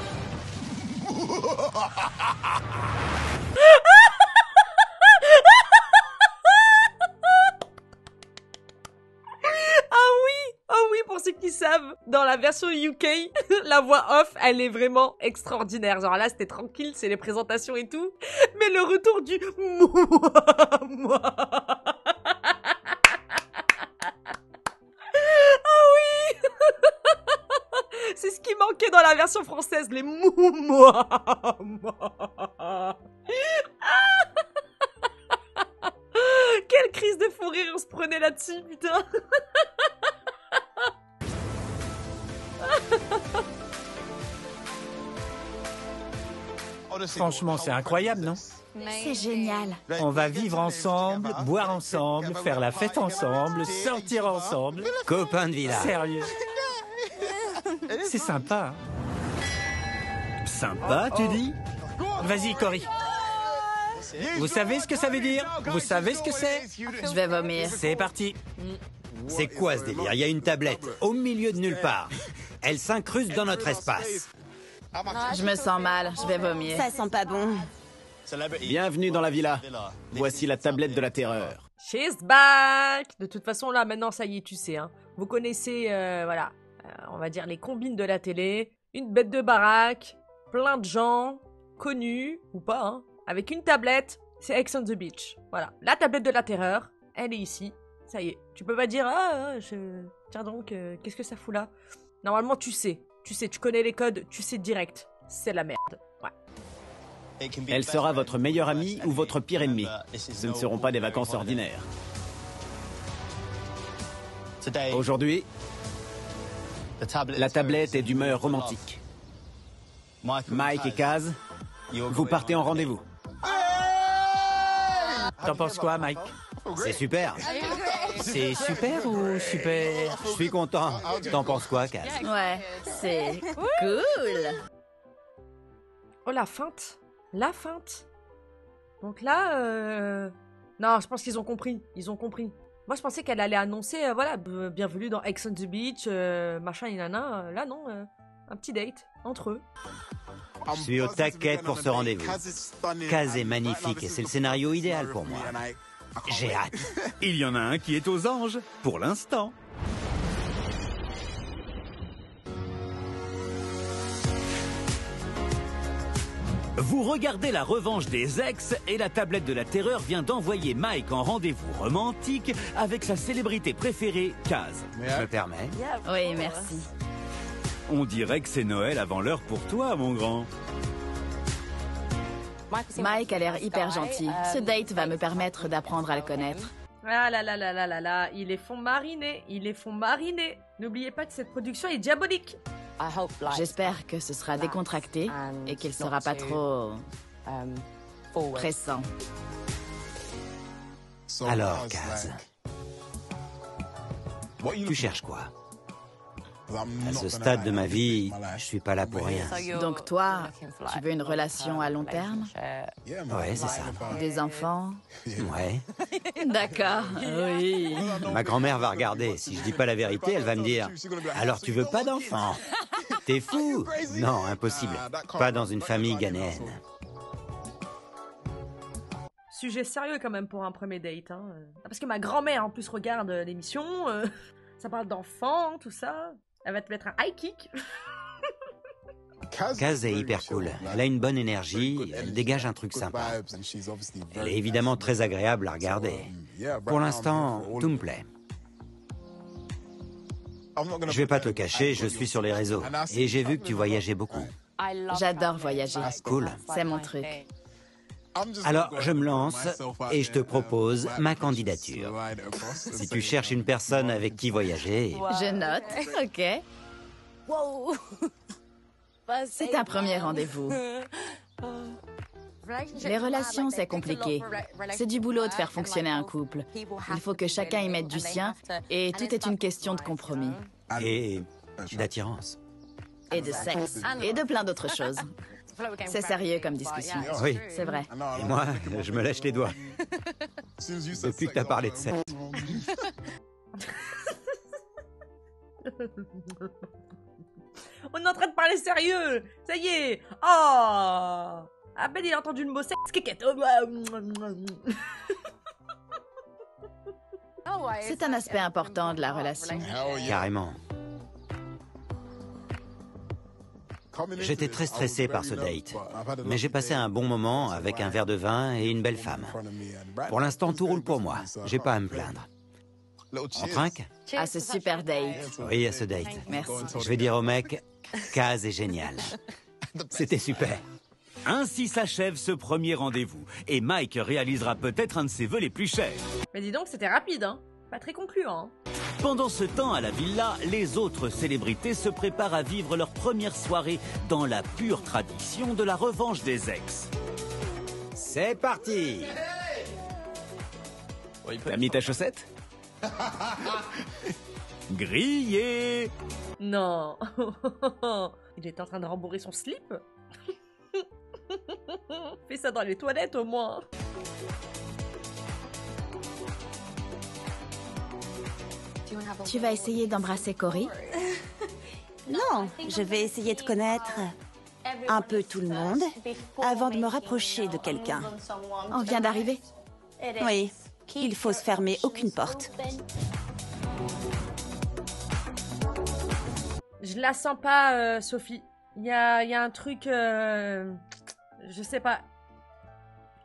Ah oui, pour ceux qui savent, dans la version UK, la voix off, elle est vraiment extraordinaire. Genre là, c'était tranquille, c'est les présentations et tout. Mais le retour du moi. Ah oui. C'est ce qui manquait dans la version française, les moi. Quelle crise de fou rire on se prenait là-dessus, putain. Franchement, c'est incroyable, non? C'est génial. On va vivre ensemble, boire ensemble, faire la fête ensemble, sortir ensemble. Copains de villa. Sérieux. C'est sympa. Sympa, tu dis? Vas-y, Cory. Vous savez ce que ça veut dire? Vous savez ce que c'est? Je vais vomir. C'est parti. C'est quoi ce délire? Il y a une tablette au milieu de nulle part. Elle s'incruste dans notre espace. Je me sens mal. Je vais vomir. Ça sent pas bon. Bienvenue dans la villa. Voici la tablette de la terreur. She's back. De toute façon, là, maintenant, ça y est, tu sais. Hein. Vous connaissez, voilà, on va dire les combines de la télé. Une bête de baraque, plein de gens, connus, ou pas, hein, avec une tablette. C'est Ex on the Beach. Voilà, la tablette de la terreur, elle est ici. Ça y est. Tu peux pas dire, tiens donc, qu'est-ce que ça fout là? Normalement, tu sais, tu connais les codes, tu sais direct. C'est la merde. Ouais. Elle sera votre meilleure amie ou votre pire ennemi. Ce ne seront pas des vacances ordinaires. Aujourd'hui, la tablette est d'humeur romantique. Mike et Kaz, vous partez en rendez-vous. T'en penses quoi, Mike? C'est super. C'est super ou super? Je suis content. T'en penses quoi, Kaz? Ouais, c'est cool. Oh, la feinte. La feinte. Donc là, non, je pense qu'ils ont compris. Ils ont compris. Moi, je pensais qu'elle allait annoncer, voilà, bienvenue dans Ex on the Beach, machin et nana. Là, non, un petit date entre eux. Je suis au taquet pour ce rendez-vous. Kaz est magnifique et c'est le scénario idéal pour moi. J'ai hâte. Il y en a un qui est aux anges, pour l'instant. Vous regardez La Revanche des Ex et la tablette de la terreur vient d'envoyer Mike en rendez-vous romantique avec sa célébrité préférée, Kaz. Je me permets. Oui, merci. On dirait que c'est Noël avant l'heure pour toi, mon grand. Mike a l'air hyper gentil. Ce date va me permettre d'apprendre à le connaître. Ah là là là là là là, ils les font mariner, ils les font mariner. N'oubliez pas que cette production est diabolique. J'espère que ce sera décontracté et qu'il sera pas trop pressant. Alors, Kaz, tu cherches quoi? À ce stade de ma vie, je suis pas là pour rien. Donc toi, tu veux une relation à long terme? Ouais, c'est ça. Des enfants? Ouais. D'accord, oui. Ma grand-mère va regarder. Si je dis pas la vérité, elle va me dire « Alors tu veux pas d'enfants? T'es fou ?» Non, impossible. Pas dans une famille ghanéenne. Sujet sérieux quand même pour un premier date. Hein. Parce que ma grand-mère en plus regarde l'émission. Ça parle d'enfants, tout ça. Elle va te mettre un high kick. Kaz est hyper cool. Elle a une bonne énergie, elle dégage un truc sympa. Elle est évidemment très agréable à regarder. Pour l'instant, tout me plaît. Je vais pas te cacher, je suis sur les réseaux. Et j'ai vu que tu voyageais beaucoup. J'adore voyager. Cool. C'est mon truc. Alors, je me lance et je te propose ma candidature. Si tu cherches une personne avec qui voyager... Je note. Ok. C'est un premier rendez-vous. Les relations, c'est compliqué. C'est du boulot de faire fonctionner un couple. Il faut que chacun y mette du sien et tout est une question de compromis. Et d'attirance. Et de sexe. Et de plein d'autres choses. C'est sérieux comme discussion. Oui. C'est vrai. Et moi, je me lèche les doigts. Depuis que t'as parlé de sexe. On est en train de parler sérieux. Ça y est. Oh. À peine il a entendu le mot sexe. Kékette. C'est un aspect important de la relation. Carrément. J'étais très stressé par ce date, mais j'ai passé un bon moment avec un verre de vin et une belle femme. Pour l'instant, tout roule pour moi. J'ai pas à me plaindre. On trinque? À ce super date. Oui, à ce date. Merci. Je vais dire au mec, Kaz est génial. C'était super. Ainsi s'achève ce premier rendez-vous, et Mike réalisera peut-être un de ses vœux les plus chers. Mais dis donc, c'était rapide, hein. Pas très concluant, hein. Pendant ce temps, à la villa, les autres célébrités se préparent à vivre leur première soirée dans la pure tradition de la revanche des ex. C'est parti! T'as mis ta chaussette? Grillé! Non. Il est en train de rembourrer son slip. Fais ça dans les toilettes au moins. Tu vas essayer d'embrasser Cory? Non, je vais essayer de connaître un peu tout le monde avant de me rapprocher de quelqu'un. On vient d'arriver. Oui, il faut se fermer aucune porte. Je la sens pas, Sophie. Il y a un truc, je sais pas,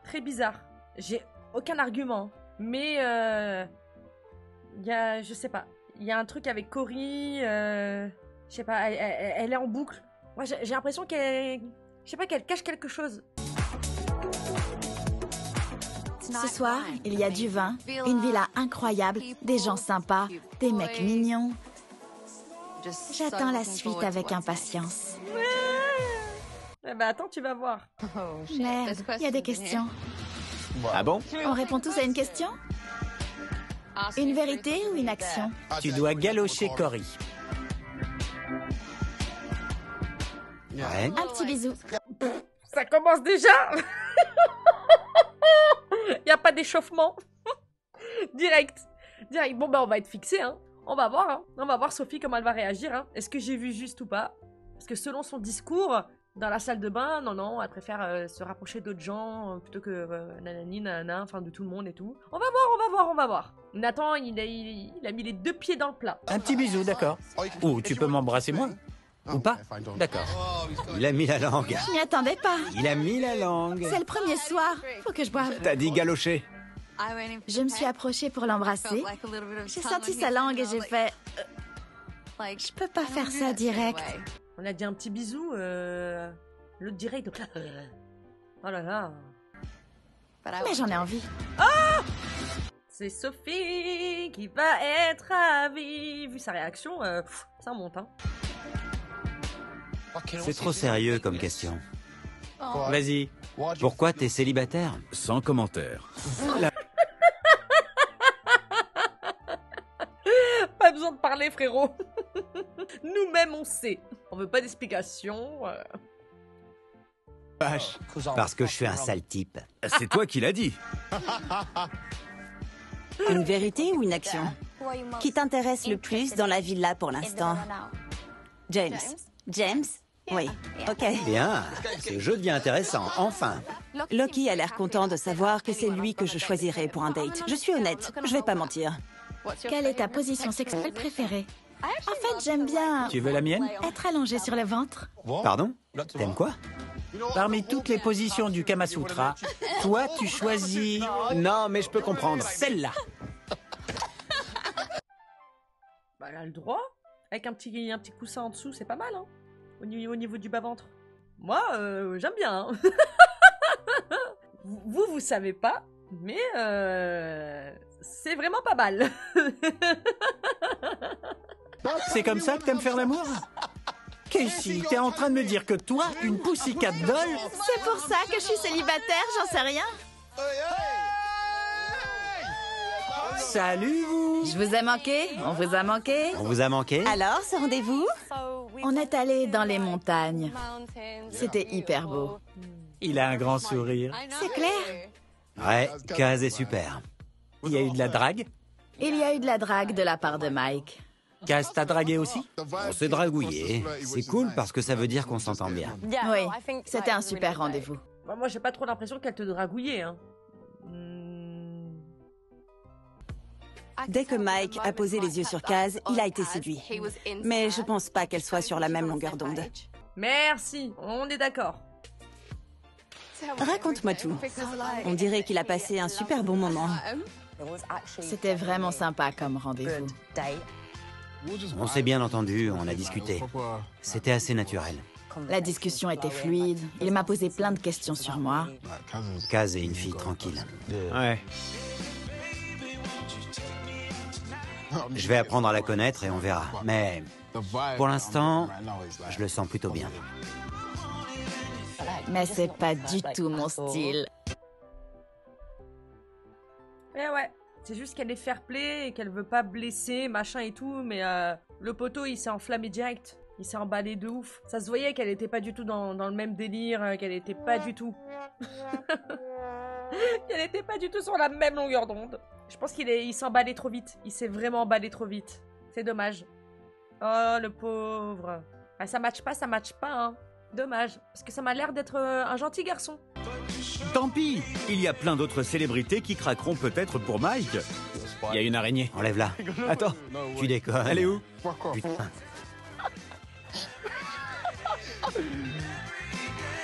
très bizarre. J'ai aucun argument, mais je sais pas. Il y a un truc avec Cory, je sais pas, elle est en boucle. Moi, j'ai l'impression qu'elle, je sais pas, qu'elle cache quelque chose. Ce soir, il y a du vin, une villa incroyable, des gens sympas, des mecs mignons. J'attends la suite avec impatience. Eh ben attends, tu vas voir. Merde, il y a des questions. Ah bon? On répond tous à une question? Une vérité ou une action? Tu dois galocher Cory. Ouais. Un petit bisou. Ça commence déjà. Il y a pas d'échauffement. Direct. Bon bah on va être fixé, hein. On va voir, hein. On va voir Sophie comment elle va réagir, hein. Est-ce que j'ai vu juste ou pas? Parce que selon son discours dans la salle de bain, non, elle préfère se rapprocher d'autres gens plutôt que nanani, nanana, enfin de tout le monde et tout. On va voir. Nathan, il a mis les deux pieds dans le plat. Un petit bisou, d'accord. Ou tu peux m'embrasser moi. Ou pas? D'accord. Il a mis la langue. Je m'y attendais pas. Il a mis la langue. C'est le premier soir. Faut que je boive. T'as dit galocher. Je me suis approchée pour l'embrasser. J'ai senti sa langue et j'ai fait... Je peux pas faire ça direct. On a dit un petit bisou, l'autre direct. Oh là là. Mais j'en ai envie. C'est Sophie qui va être ravie. Vu sa réaction, ça monte, hein. C'est trop sérieux comme question. Vas-y. Pourquoi t'es célibataire? Sans commentaire. Pas besoin de parler, frérot. Nous-mêmes, on sait. On veut pas d'explications. Vache. Parce que je suis un sale type. C'est toi qui l'as dit. Une vérité ou une action? Qui t'intéresse le plus dans la villa pour l'instant? James. James? Oui. Ok. Bien, ce jeu devient intéressant, enfin. Loki a l'air content de savoir que c'est lui que je choisirai pour un date. Je suis honnête, je vais pas mentir. Quelle est ta position sexuelle préférée? En fait, j'aime bien Tu veux la mienne? être allongée sur le ventre. Pardon? T'aimes quoi? Parmi toutes les positions du Kama Sutra, toi, tu choisis Non, mais je peux comprendre. celle-là. Bah, elle a le droit. Avec un petit coussin en dessous, c'est pas mal, hein. Au niveau du bas-ventre. Moi, j'aime bien, hein. Vous savez pas, mais c'est vraiment pas mal. C'est comme ça que t'aimes faire l'amour? Casey, t'es en train de me dire que toi, une Pussycat Doll? C'est pour ça que je suis célibataire, j'en sais rien. Salut vous! Je vous ai manqué? On vous a manqué? On vous a manqué? Alors, ce rendez-vous? On est allé dans les montagnes. C'était hyper beau. Il a un grand sourire. C'est clair. Ouais, Kaz est super. Il y a eu de la drague? Il y a eu de la drague de la part de Mike. Kaz t'a dragué aussi? On s'est dragouillé. C'est cool parce que ça veut dire qu'on s'entend bien. Oui, c'était un super rendez-vous. Bah, moi, j'ai pas trop l'impression qu'elle te dragouillait, hein. Dès que Mike a posé les yeux sur Kaz, il a été séduit. Mais je pense pas qu'elle soit sur la même longueur d'onde. Merci, on est d'accord. Raconte-moi tout. On dirait qu'il a passé un super bon moment. C'était vraiment sympa comme rendez-vous. On s'est bien entendu, on a discuté. C'était assez naturel. La discussion était fluide. Il m'a posé plein de questions sur moi. Kaz est une fille tranquille. Ouais. Je vais apprendre à la connaître et on verra. Mais pour l'instant, je le sens plutôt bien. Mais c'est pas du tout mon style. Eh ouais, c'est juste qu'elle est fair-play et qu'elle veut pas blesser, machin et tout, mais le poteau, il s'est enflammé direct. Il s'est emballé de ouf. Ça se voyait qu'elle était pas du tout dans le même délire, qu'elle était pas du tout... qu'elle était pas du tout sur la même longueur d'onde. Je pense qu'il s'est emballé trop vite. Il s'est vraiment emballé trop vite. C'est dommage. Oh, le pauvre. Ah, ça matche pas, hein. Dommage. Parce que ça m'a l'air d'être un gentil garçon. Tant pis, il y a plein d'autres célébrités qui craqueront peut-être pour Mike. Il y a une araignée. Enlève-la. Attends, Tu déconnes. elle est où? Putain.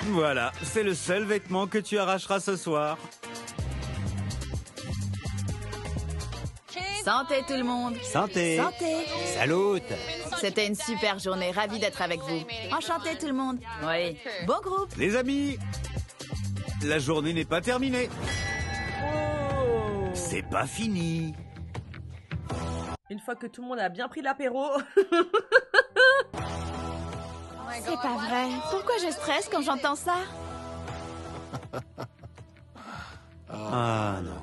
Voilà, c'est le seul vêtement que tu arracheras ce soir. Santé tout le monde. Santé. Santé. Salut. C'était une super journée. Ravie d'être avec vous. Enchanté tout le monde. Oui. Beau groupe. Les amis, la journée n'est pas terminée. C'est pas fini. Une fois que tout le monde a bien pris l'apéro... C'est pas vrai. Pourquoi je stresse quand j'entends ça? Ah non.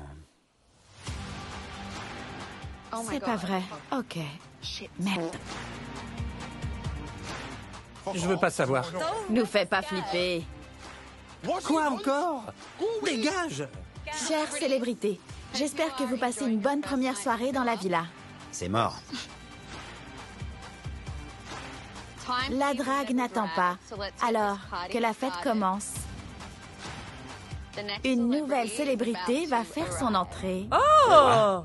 C'est pas vrai. Ok. Merde. Je veux pas savoir. Nous fais pas flipper. Quoi encore? Dégage! Chère célébrité, j'espère que vous passez une bonne première soirée dans la villa. C'est mort. La drague n'attend pas. Alors, que la fête commence. Une nouvelle célébrité va faire son entrée. Oh!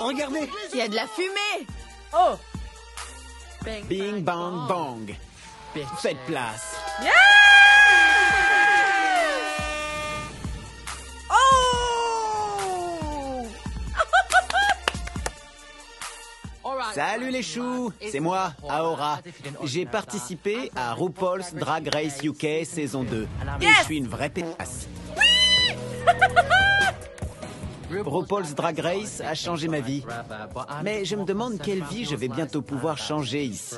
Regardez! Il y a de la fumée! Oh! Bing, bang, bang. Faites place. Yeah! Oh! Salut les choux, c'est moi, Aora. J'ai participé à RuPaul's Drag Race UK saison 2. Et je suis une vraie pétasse. RuPaul's Drag Race a changé ma vie. Mais je me demande quelle vie je vais bientôt pouvoir changer ici.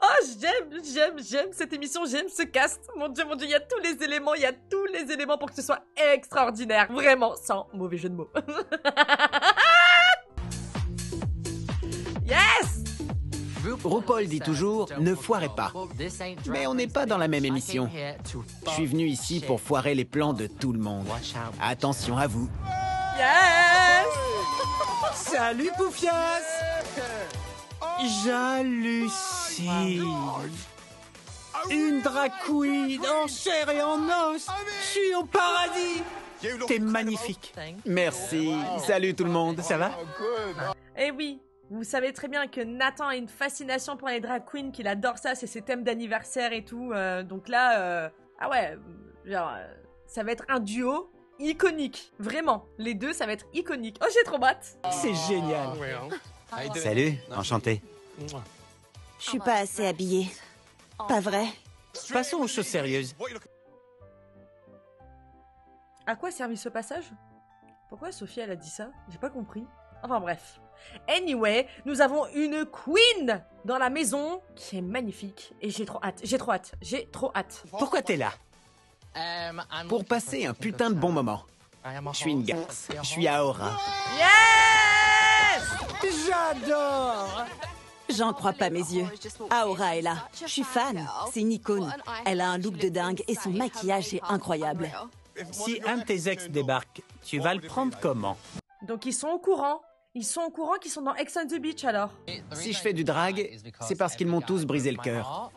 Oh, j'aime cette émission, j'aime ce cast. Mon Dieu, il y a tous les éléments, pour que ce soit extraordinaire. Vraiment, sans mauvais jeu de mots. Yes! RuPaul dit toujours « ne foirez pas ». Mais on n'est pas dans la même émission. Je suis venu ici pour foirer les plans de tout le monde. Attention à vous. Yes! Salut Poufias! J'hallucine. Une drag queen en chair et en os. Je suis au paradis. T'es magnifique. Merci. Salut tout le monde. Ça va? Eh oui, vous savez très bien que Nathan a une fascination pour les drag queens, qu'il adore ça, c'est ses thèmes d'anniversaire et tout. Donc là, ah ouais, genre, ça va être un duo iconique. Vraiment, les deux, ça va être iconique. Oh, j'ai trop hâte. C'est génial. Salut, enchanté. Je suis pas assez habillée. Pas vrai? Passons aux choses sérieuses. À quoi servit ce passage? Pourquoi Sophie elle a dit ça? J'ai pas compris. Enfin bref. Anyway, nous avons une queen dans la maison qui est magnifique. Et j'ai trop hâte, j'ai trop hâte, j'ai trop hâte. Pourquoi t'es là? Pour passer un putain de bon moment. Je suis une garce. Je suis Aora. Yes! J'adore! J'en crois pas mes yeux. Aora est là. Je suis fan. C'est une icône. Elle a un look de dingue et son maquillage est incroyable. Si un de tes ex débarque, tu vas le prendre comment? Donc ils sont au courant. Ils sont au courant qu'ils sont dans Ex on the Beach alors. Si je fais du drag, c'est parce qu'ils m'ont tous brisé le cœur.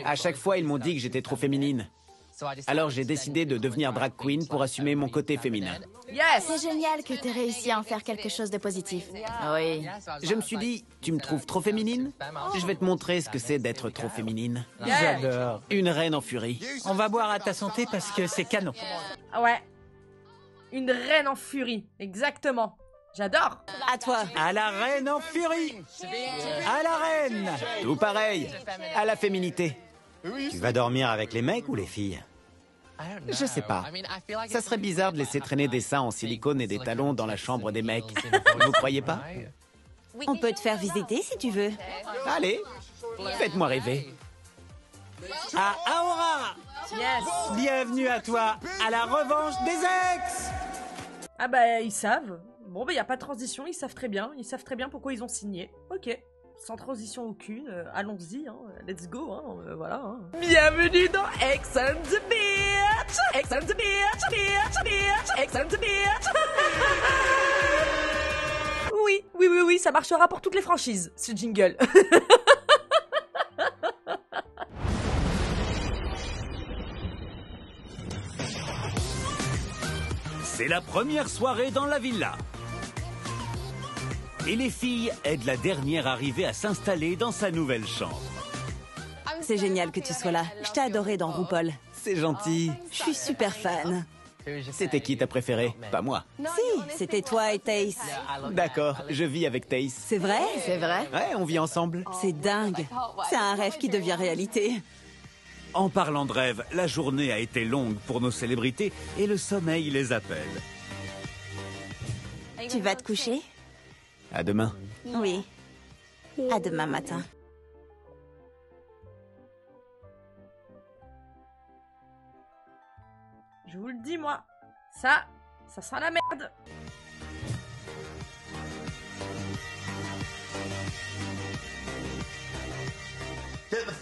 À chaque fois, ils m'ont dit que j'étais trop féminine. Alors j'ai décidé de devenir drag queen pour assumer mon côté féminin. Yes! C'est génial que t'aies réussi à en faire quelque chose de positif. Oui. Je me suis dit, tu me trouves trop féminine? Je vais te montrer ce que c'est d'être trop féminine. J'adore. Une reine en furie. On va boire à ta santé parce que c'est canon. Ah ouais. Une reine en furie. Exactement. J'adore. À toi. À la reine en furie! À la reine! Tout pareil, à la féminité. Tu vas dormir avec les mecs ou les filles? Je sais pas. Ça serait bizarre de laisser traîner des seins en silicone et des talons dans la chambre des mecs. Vous croyez pas? On peut te faire visiter si tu veux. Allez, faites-moi rêver. À Aora! Yes. Bienvenue à toi, à la revanche des ex! Ah bah ils savent. Bon bah y a pas de transition, ils savent très bien. Ils savent très bien pourquoi ils ont signé. Ok. Sans transition aucune, allons-y, hein, let's go, hein, voilà. Hein. Bienvenue dans Ex on the Beach! Ex on the Beach, beach, beach, Ex on the Beach! Oui, ça marchera pour toutes les franchises, ce jingle. C'est la première soirée dans la villa. Et les filles aident la dernière arrivée à s'installer dans sa nouvelle chambre. C'est génial que tu sois là. Je t'ai adoré dans RuPaul. C'est gentil. Je suis super fan. C'était qui ta préférée? Pas moi. Si, c'était toi et Tace. D'accord, je vis avec Tace. C'est vrai? C'est vrai? Ouais, on vit ensemble. C'est dingue. C'est un rêve qui devient réalité. En parlant de rêve, la journée a été longue pour nos célébrités et le sommeil les appelle. Tu vas te coucher? À demain. Oui. À demain matin. Je vous le dis, moi. Ça sent la merde.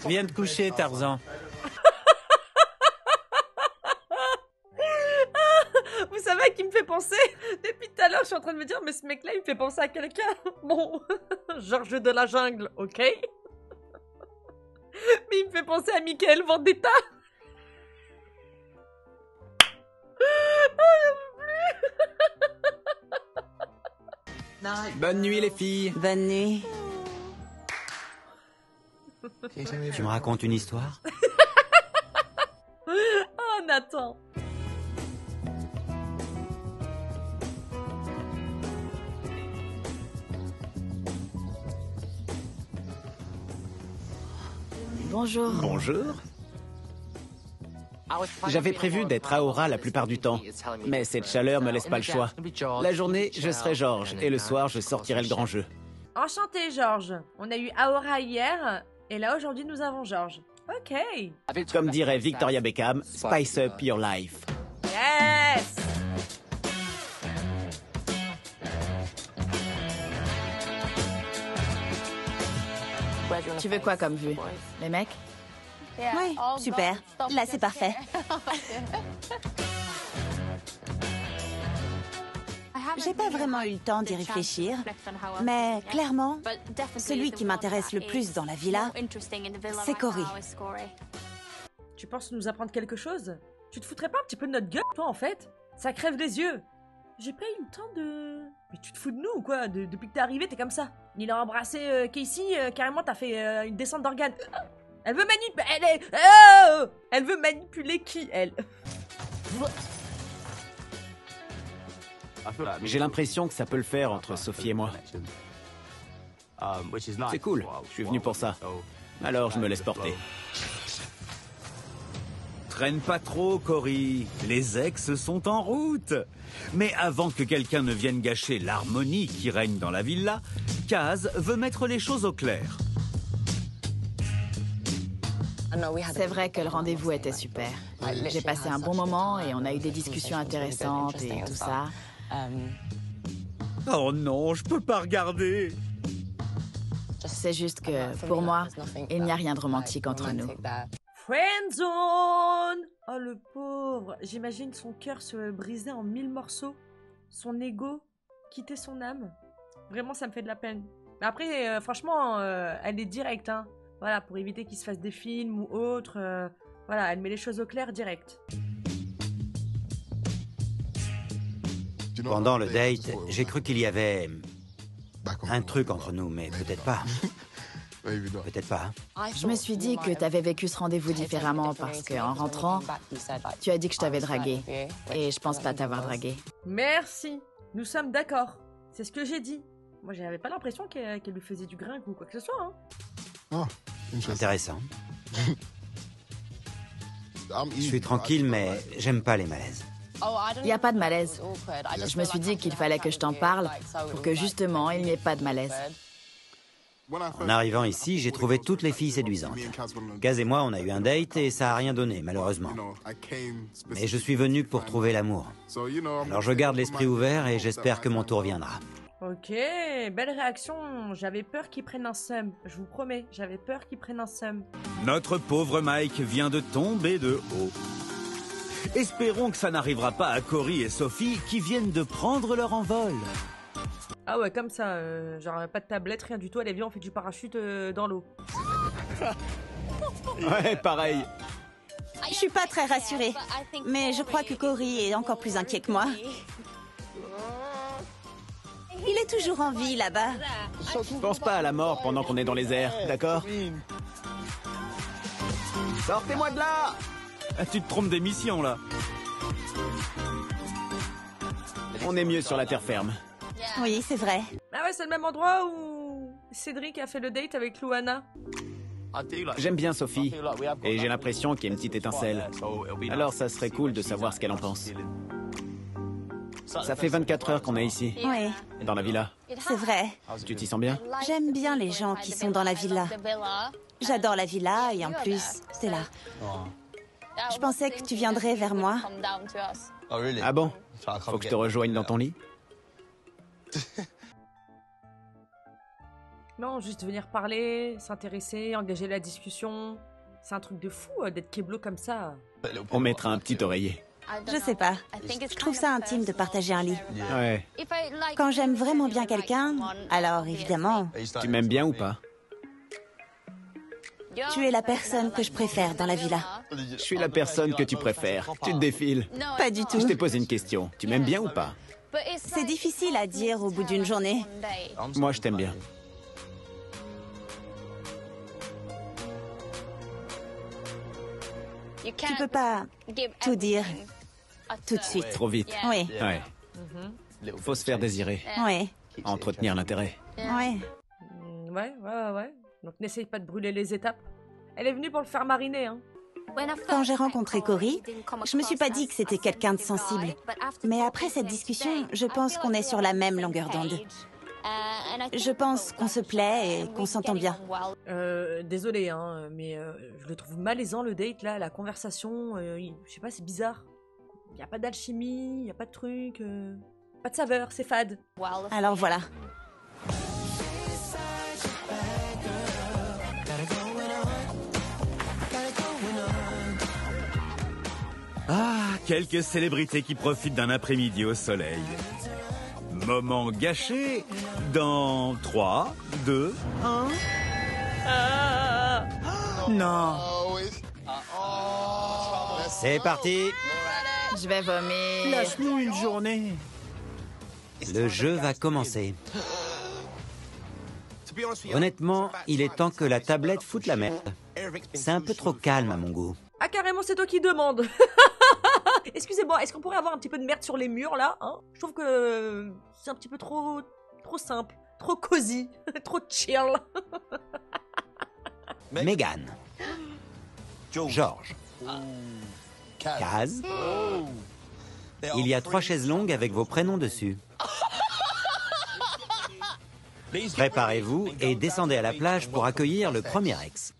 Viens te coucher, Tarzan. Vous savez à qui me fait penser? Depuis tout à l'heure, je suis en train de me dire, mais ce mec-là, il me fait penser à quelqu'un. Bon, Georges de la jungle, ok? Mais il me fait penser à Michael Vendetta. Bonne nuit les filles. Bonne nuit. Tu me racontes une histoire? Oh, Nathan. Bonjour. Bonjour. J'avais prévu d'être Aora la plupart du temps, mais cette chaleur me laisse pas le choix. La journée, je serai Georges, et le soir, je sortirai le grand jeu. Enchanté, Georges. On a eu Aora hier, et là, aujourd'hui, nous avons Georges. Ok. Comme dirait Victoria Beckham, spice up your life. Yes. Tu veux quoi comme vue? Les mecs? Oui, super. Là, c'est parfait. J'ai pas vraiment eu le temps d'y réfléchir, mais clairement, celui qui m'intéresse le plus dans la villa, c'est Corey. Tu penses nous apprendre quelque chose? Tu te foutrais pas un petit peu de notre gueule, toi, en fait? Ça crève les yeux. J'ai pas eu le temps de... Mais tu te fous de nous ou quoi? Depuis que t'es arrivé, t'es comme ça. Il a embrassé Casey, carrément, t'as fait une descente d'organes. Elle veut manipuler... Elle veut manipuler qui, elle? J'ai l'impression que ça peut le faire entre Sophie et moi. C'est cool, je suis venu pour ça. Alors je me laisse porter. traîne pas trop, Cory. Les ex sont en route. Mais avant que quelqu'un ne vienne gâcher l'harmonie qui règne dans la villa, Kaz veut mettre les choses au clair. C'est vrai que le rendez-vous était super. J'ai passé un bon moment et on a eu des discussions intéressantes et tout ça. Oh non, je peux pas regarder. C'est juste que, pour moi, il n'y a rien de romantique entre nous. Friendzone! Oh le pauvre! J'imagine son cœur se briser en 1000 morceaux. Son ego quitter son âme. Vraiment, ça me fait de la peine. Mais après, franchement, elle est directe, hein. Voilà, pour éviter qu'il se fasse des films ou autre. Voilà, elle met les choses au clair direct. Pendant le date, j'ai cru qu'il y avait un truc entre nous, mais peut-être pas. Peut-être pas. Je me suis dit que tu avais vécu ce rendez-vous différemment parce qu'en rentrant, tu as dit que je t'avais dragué. Et je pense pas t'avoir dragué. Merci. Nous sommes d'accord. C'est ce que j'ai dit. Moi, j'avais pas l'impression qu'elle lui faisait du gringue ou quoi que ce soit, hein. Intéressant. Je suis tranquille, mais j'aime pas les malaises. Il n'y a pas de malaise. Je me suis dit qu'il fallait que je t'en parle pour que justement il n'y ait pas de malaise. En arrivant ici, j'ai trouvé toutes les filles séduisantes. Kaz et moi, on a eu un date et ça a rien donné, malheureusement. Mais je suis venu pour trouver l'amour. Alors je garde l'esprit ouvert et j'espère que mon tour viendra. Ok, belle réaction. J'avais peur qu'il prenne un seum. Je vous promets, j'avais peur qu'il prenne un seum. Notre pauvre Mike vient de tomber de haut. Espérons que ça n'arrivera pas à Cory et Sophie qui viennent de prendre leur envol. Ah ouais, comme ça, genre pas de tablette, rien du tout. Allez, viens, on fait du parachute dans l'eau. Ouais, pareil. Je suis pas très rassurée, mais je crois que Cory est encore plus inquiet que moi. Il est toujours en vie là-bas. Pense pas à la mort pendant qu'on est dans les airs, d'accord? Sortez-moi de là! Ah, tu te trompes d'émission, là. On est mieux sur la terre ferme. Oui, c'est vrai. Ah ouais, c'est le même endroit où Cédric a fait le date avec Luana. J'aime bien Sophie, et j'ai l'impression qu'il y a une petite étincelle. Alors ça serait cool de savoir ce qu'elle en pense. Ça fait 24 heures qu'on est ici, Oui, dans la villa. c'est vrai. Tu t'y sens bien? J'aime bien les gens qui sont dans la villa. J'adore la villa et en plus, t'es là. Je pensais que tu viendrais vers moi. Ah bon? Faut que je te rejoigne dans ton lit? Non, juste venir parler, s'intéresser, engager la discussion. C'est un truc de fou d'être keblo comme ça. On mettra un petit oreiller. Je sais pas. Je trouve ça intime de partager un lit. Ouais. Quand j'aime vraiment bien quelqu'un, alors évidemment, Tu m'aimes bien ou pas? tu es la personne que je préfère dans la villa. Je suis la personne que tu préfères. Tu te défiles. Pas du tout. Je t'ai posé une question. Tu m'aimes bien ou pas? C'est difficile à dire au bout d'une journée. Moi, je t'aime bien. Tu peux pas tout dire tout de suite. Trop vite. Oui, Ouais. Faut se faire désirer. oui, Entretenir l'intérêt. oui. Ouais. Donc n'essaye pas de brûler les étapes. Elle est venue pour le faire mariner, hein. Quand j'ai rencontré Cory, je me suis pas dit que c'était quelqu'un de sensible. Mais après cette discussion, je pense qu'on est sur la même longueur d'onde. Je pense qu'on se plaît et qu'on s'entend bien. Désolé, hein, mais je le trouve malaisant le date là, la conversation. Je sais pas, c'est bizarre. Il y a pas d'alchimie, il y a pas de truc, pas de saveur, c'est fade. Alors voilà. Ah, quelques célébrités qui profitent d'un après-midi au soleil. Moment gâché dans 3, 2, 1... Non. C'est parti. Je vais vomir. Lâche-nous une journée. Le jeu va commencer. Honnêtement, il est temps que la tablette foute la merde. C'est un peu trop calme à mon goût. Ah carrément, c'est toi qui demande. Excusez-moi, est-ce qu'on pourrait avoir un petit peu de merde sur les murs là, hein? Je trouve que c'est un petit peu trop simple, trop cosy, trop chill. Megan. George. Kaz. Il y a 3 chaises longues avec vos prénoms dessus. Préparez-vous et descendez à la plage pour accueillir le premier ex.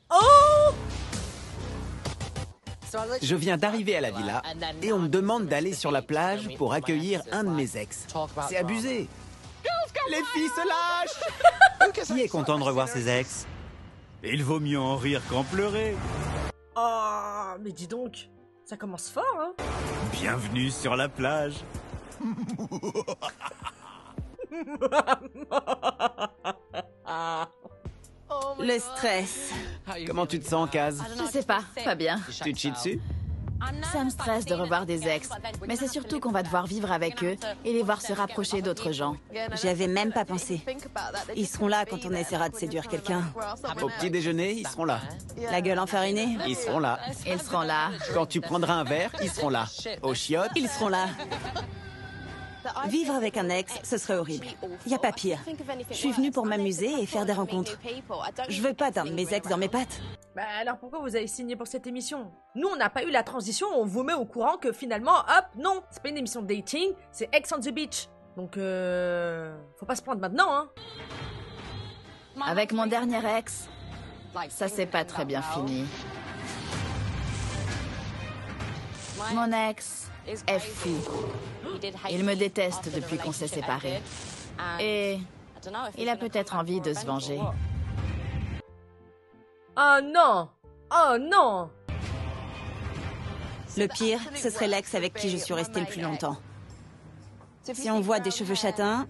Je viens d'arriver à la villa et on me demande d'aller sur la plage pour accueillir un de mes ex. C'est abusé. Les filles se lâchent. Qui est content de revoir ses ex? Il vaut mieux en rire qu'en pleurer. Oh, mais dis donc, ça commence fort, hein. Bienvenue sur la plage. Le stress. Comment tu te sens, Kaz? Je sais pas bien. Tu te chies dessus? Ça me stresse de revoir des ex, mais c'est surtout qu'on va devoir vivre avec eux et les voir se rapprocher d'autres gens. J'y avais même pas pensé. Ils seront là quand on essaiera de séduire quelqu'un. Au petit déjeuner, ils seront là. La gueule enfarinée. Ils seront là. Ils seront là. Quand tu prendras un verre, ils seront là. Aux chiottes, Ils seront là. Vivre avec un ex, ce serait horrible. Y a pas pire. Je suis venue pour m'amuser et faire des rencontres. Je veux pas d'un de mes ex dans mes pattes. Bah alors pourquoi vous avez signé pour cette émission? Nous on n'a pas eu la transition, on vous met au courant que finalement, hop, non, c'est pas une émission de dating, c'est Ex on the Beach. Donc faut pas se prendre maintenant, hein. Avec mon dernier ex, ça s'est pas très bien fini. Mon ex est fou. Il me déteste depuis qu'on s'est séparés. Et il a peut-être envie de se venger. Oh non! Oh non! Le pire, ce serait l'ex avec qui je suis restée le plus longtemps. Si on voit des cheveux châtains,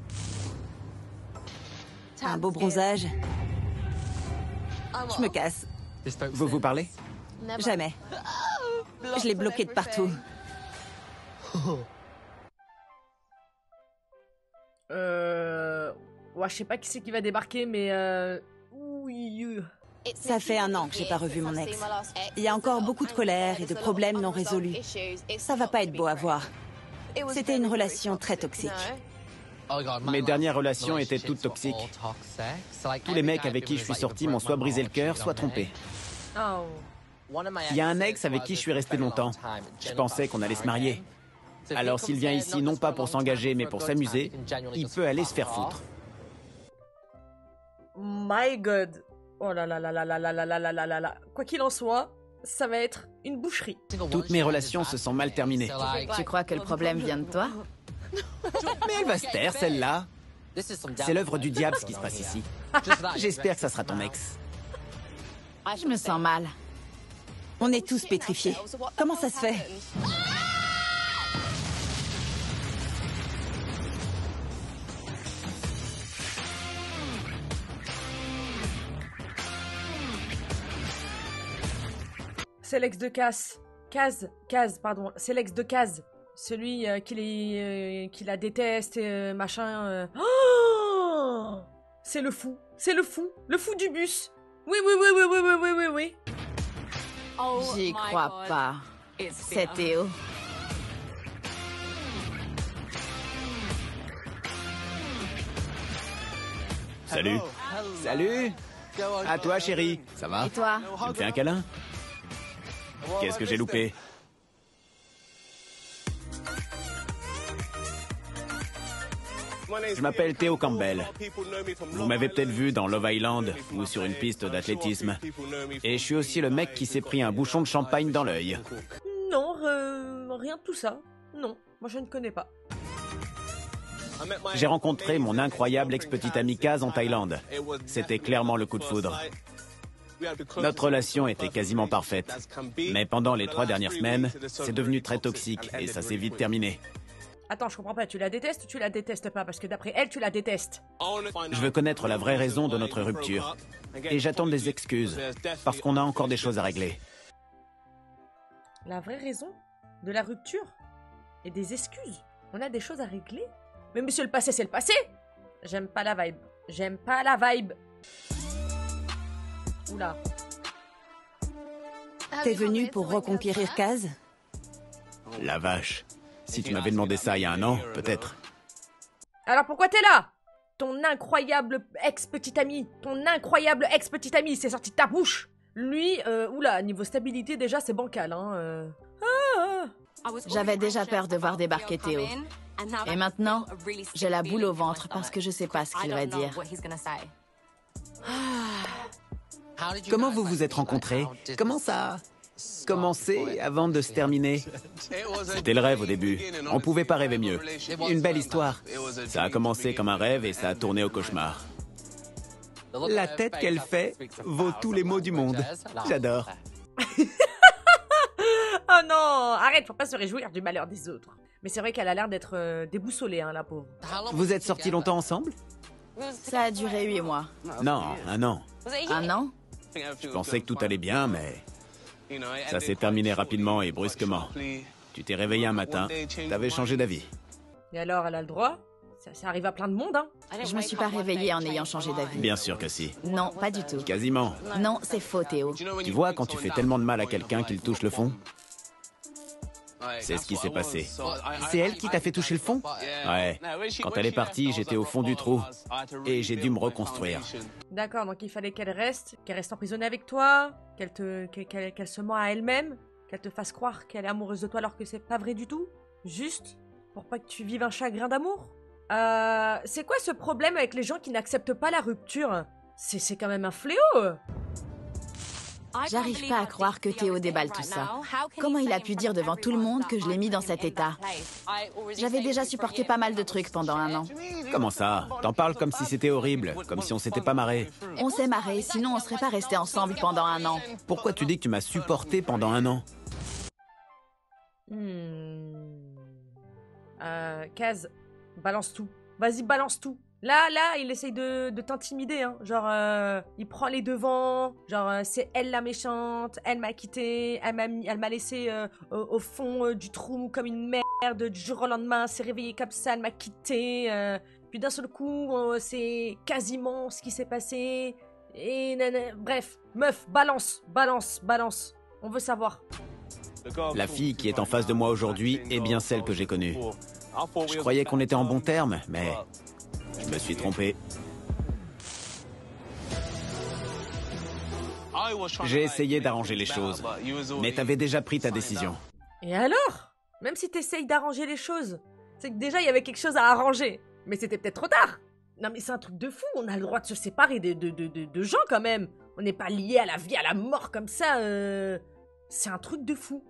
un beau bronzage, je me casse. vous vous parlez? Jamais. Je l'ai bloqué de partout. Ouais, je sais pas qui c'est qui va débarquer, mais oui. Ça fait 1 an que j'ai pas revu mon ex. Il y a encore beaucoup de colère et de problèmes non résolus. Ça va pas être beau à voir. C'était une relation très toxique. Mes dernières relations étaient toutes toxiques. Tous les mecs avec qui je suis sorti m'ont soit brisé le cœur, soit trompé. Oh. Il y a un ex avec qui je suis resté longtemps. Je pensais qu'on allait se marier. Alors s'il vient ici non pas pour s'engager mais pour s'amuser, il peut aller se faire foutre. My God. Oh là là là là là là là là là là là là. Quoi qu'il en soit, ça va être une boucherie. Toutes mes relations se sont mal terminées. Tu crois que le problème vient de toi? Mais elle va se taire, celle-là. C'est l'œuvre du diable ce qui se passe ici. J'espère que ça sera ton ex. Je me sens mal. On est tous pétrifiés. Comment ça se fait? C'est l'ex de Kaz, pardon. C'est l'ex de Kaz. Celui qui la déteste, machin. Oh, c'est le fou. C'est le fou. Le fou du bus. Oui. J'y crois pas. C'est Théo. Salut. Salut. À toi, chérie. Ça va? Et toi? Tu me fais un câlin? Qu'est-ce que j'ai loupé? Je m'appelle Théo Campbell. Vous m'avez peut-être vu dans Love Island ou sur une piste d'athlétisme. Et je suis aussi le mec qui s'est pris un bouchon de champagne dans l'œil. Non, rien de tout ça. Non, moi je ne connais pas. J'ai rencontré mon incroyable ex-petite amie Kaz en Thaïlande. C'était clairement le coup de foudre. Notre relation était quasiment parfaite. Mais pendant les 3 dernières semaines, c'est devenu très toxique et ça s'est vite terminé. Attends, je comprends pas, tu la détestes ou tu la détestes pas? Parce que d'après elle, tu la détestes. Je veux connaître la vraie raison de notre rupture. Et j'attends des excuses, parce qu'on a encore des choses à régler. La vraie raison de la rupture? Et des excuses? On a des choses à régler? Mais monsieur, le passé, c'est le passé! J'aime pas la vibe. J'aime pas la vibe. Oula. T'es venu pour reconquérir Kaz? La vache. Si tu m'avais demandé ça il y a 1 an, peut-être. Alors pourquoi t'es là? Ton incroyable ex-petite amie, c'est sorti de ta bouche. Lui, oula, niveau stabilité déjà c'est bancal, hein. J'avais déjà peur de voir débarquer Théo. Et maintenant, j'ai la boule au ventre parce que je sais pas ce qu'il va dire. Comment vous vous êtes rencontrés? Comment ça a commencé avant de se terminer? C'était le rêve au début. On pouvait pas rêver mieux. Une belle histoire. Ça a commencé comme un rêve et ça a tourné au cauchemar. La tête qu'elle fait vaut tous les mots du monde. J'adore. Oh non, arrête, faut pas se réjouir du malheur des autres. Mais c'est vrai qu'elle a l'air d'être déboussolée, hein, la pauvre. Vous êtes sortis longtemps ensemble? Ça a duré 8 mois. Non, un an. Un an? Je pensais que tout allait bien, mais ça s'est terminé rapidement et brusquement. Tu t'es réveillé un matin, t'avais changé d'avis. Et alors, elle a le droit? Ça arrive à plein de monde, hein. Je me suis pas réveillée en ayant changé d'avis. Bien sûr que si. Non, pas du tout. Quasiment. Non, c'est faux, Théo. Tu vois, quand tu fais tellement de mal à quelqu'un qu'il touche le fond? C'est ce qui s'est passé. C'est elle qui t'a fait toucher le fond? Ouais. Quand elle est partie, j'étais au fond du trou. Et j'ai dû me reconstruire. D'accord, donc il fallait qu'elle reste emprisonnée avec toi, qu'elle se ment à elle-même, qu'elle te fasse croire qu'elle est amoureuse de toi alors que c'est pas vrai du tout? Juste pour pas que tu vives un chagrin d'amour? C'est quoi ce problème avec les gens qui n'acceptent pas la rupture? C'est quand même un fléau! J'arrive pas à croire que Théo déballe tout ça. Comment il a pu dire devant tout le monde que je l'ai mis dans cet état? J'avais déjà supporté pas mal de trucs pendant un an. Comment ça? T'en parles comme si c'était horrible, comme si on s'était pas marré. On s'est marré, sinon on serait pas restés ensemble pendant un an. Pourquoi tu dis que tu m'as supporté pendant un an? Kaz, balance tout. Vas-y, balance tout. Là, il essaye de t'intimider, hein. Genre, il prend les devants. Genre, c'est elle la méchante. Elle m'a quitté. Elle m'a laissé au fond du trou comme une merde. Du jour au lendemain, elle s'est réveillée comme ça. Elle m'a quitté. Puis d'un seul coup, c'est quasiment ce qui s'est passé. Et bref, meuf, balance. On veut savoir. La fille qui est en face de moi aujourd'hui est bien celle que j'ai connue. Je croyais qu'on était en bons termes, mais je me suis trompé. J'ai essayé d'arranger les choses, mais t'avais déjà pris ta décision. Et alors? Même si t'essayes d'arranger les choses, c'est que déjà il y avait quelque chose à arranger. Mais c'était peut-être trop tard. Non mais c'est un truc de fou, on a le droit de se séparer de gens quand même. On n'est pas liés à la vie, à la mort comme ça. C'est un truc de fou.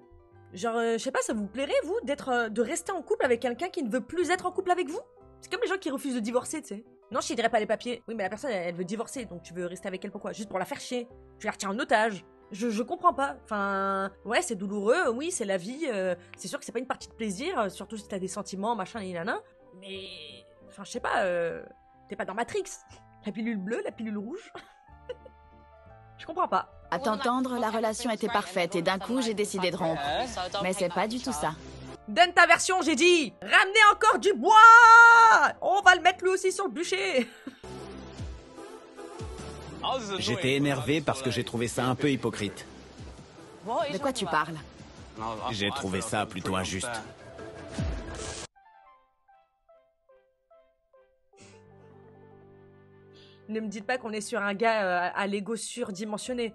Genre, je sais pas, ça vous plairait, vous, de rester en couple avec quelqu'un qui ne veut plus être en couple avec vous? C'est comme les gens qui refusent de divorcer, tu sais. Non, je tirerais pas les papiers. Oui, mais la personne, elle veut divorcer, donc tu veux rester avec elle pourquoi? Juste pour la faire chier. Tu la retiens en otage. Je comprends pas. Enfin, ouais, c'est douloureux, oui, c'est la vie. C'est sûr que c'est pas une partie de plaisir, surtout si t'as des sentiments, machin, et nanana. Mais, enfin, je sais pas, t'es pas dans Matrix. La pilule bleue, la pilule rouge. Je comprends pas. À t'entendre, la relation était parfaite et d'un coup, j'ai décidé de rompre. Mais c'est pas du tout ça. Donne ta version, j'ai dit. Ramenez encore du bois. On va le mettre lui aussi sur le bûcher. J'étais énervé parce que j'ai trouvé ça un peu hypocrite. De quoi tu parles? J'ai trouvé ça plutôt injuste. Ne me dites pas qu'on est sur un gars à l'ego surdimensionné.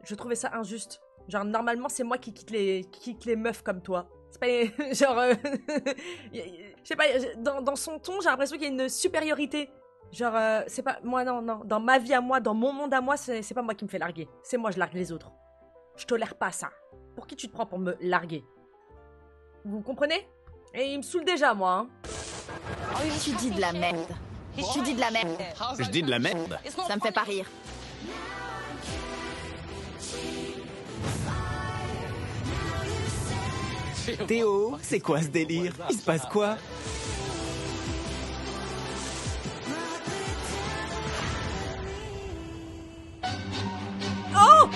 Je trouvais ça injuste. Genre, normalement, c'est moi qui quitte les meufs comme toi. C'est pas... genre... je sais pas, dans son ton, j'ai l'impression qu'il y a une supériorité. Genre, c'est pas... Moi, non. Dans ma vie à moi, dans mon monde à moi, c'est pas moi qui me fais larguer. C'est moi, je largue les autres. Je tolère pas ça. Pour qui tu te prends pour me larguer? Vous comprenez? Et il me saoule déjà, moi, hein. Tu dis de la merde. Tu dis de la merde. Je dis de la merde. Ça me fait pas rire. Théo, c'est quoi ce délire? Il se passe quoi? Oh!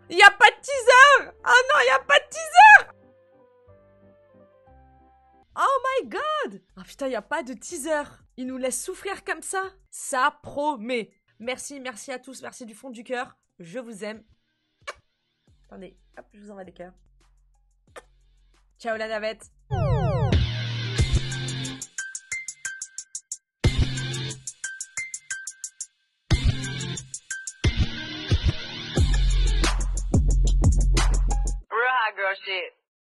Y a pas de teaser! Oh non, y a pas de teaser! Oh my god! Ah putain, y a pas de teaser. Il nous laisse souffrir comme ça. Ça promet. Merci à tous, merci du fond du cœur. Je vous aime. Attendez, hop, je vous envoie des cœurs. Ciao la navette.